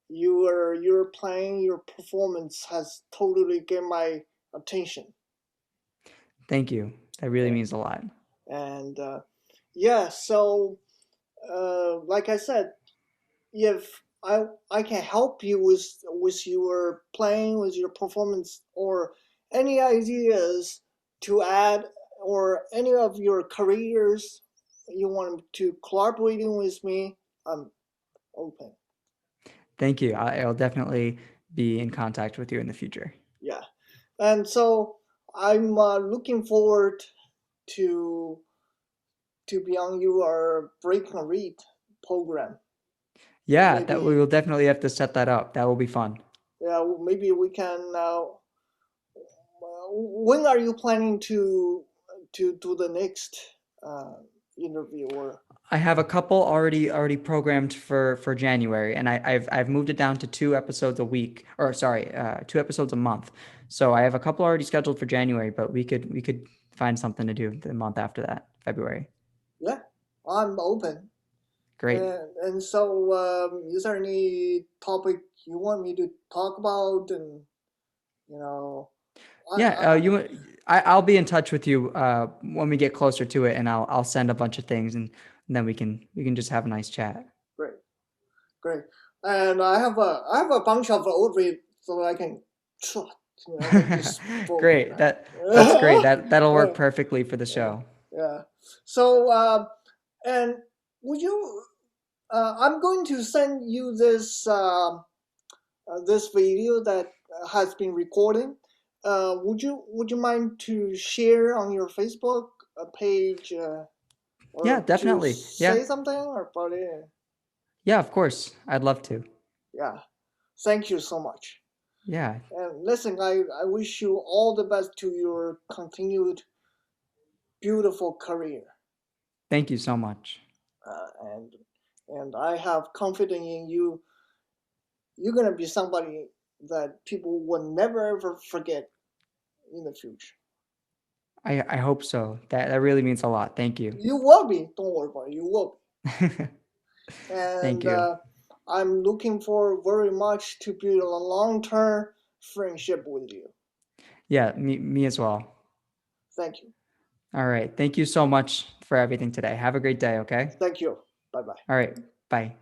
your playing, your performance has totally get my attention. Thank you. That really Yeah, means a lot. and yeah. So like I said, if I can help you with your playing, with your performance, or any ideas to add, or any of your careers you want to collaborating with me, I'm open. Thank you. I'll definitely be in contact with you in the future. Yeah, and so I'm looking forward to be on your break and read program. Yeah, that we Maybe will definitely have to set that up. That will be fun. yeah, maybe we can. When are you planning to do the next uh, interview? Or I have a couple already programmed for January, and I've moved it down to 2 episodes a week, or sorry, 2 episodes a month. So I have a couple already scheduled for January, but we could find something to do the month after that, February. yeah, I'm open. Great. And so, is there any topic you want me to talk about? And you know, Yeah, I'll be in touch with you when we get closer to it, and I'll send a bunch of things, and then we can just have a nice chat. great, great. And I have a bunch of old read so I can try, make you spoken. Great. That's great. That'll work Yeah, perfectly for the yeah, show. yeah. So, and would you? I'm going to send you this video that has been recording. Would you mind to share on your Facebook page Yeah, or to definitely. Yeah. say something about it? Yeah, of course. I'd love to. Yeah. Thank you so much. Yeah. And listen, I wish you all the best to your continued beautiful career. Thank you so much. Uh, and and I have confidence in you. You're gonna be somebody that people will never ever forget in the future. I hope so. That really means a lot. Thank you. You will be. Don't worry about it. You will be. Thank And you. I'm looking forward very much to build a long-term friendship with you. Yeah, me as well. Thank you. All right. Thank you so much for everything today. Have a great day, okay? Thank you. Bye bye. All right. Bye.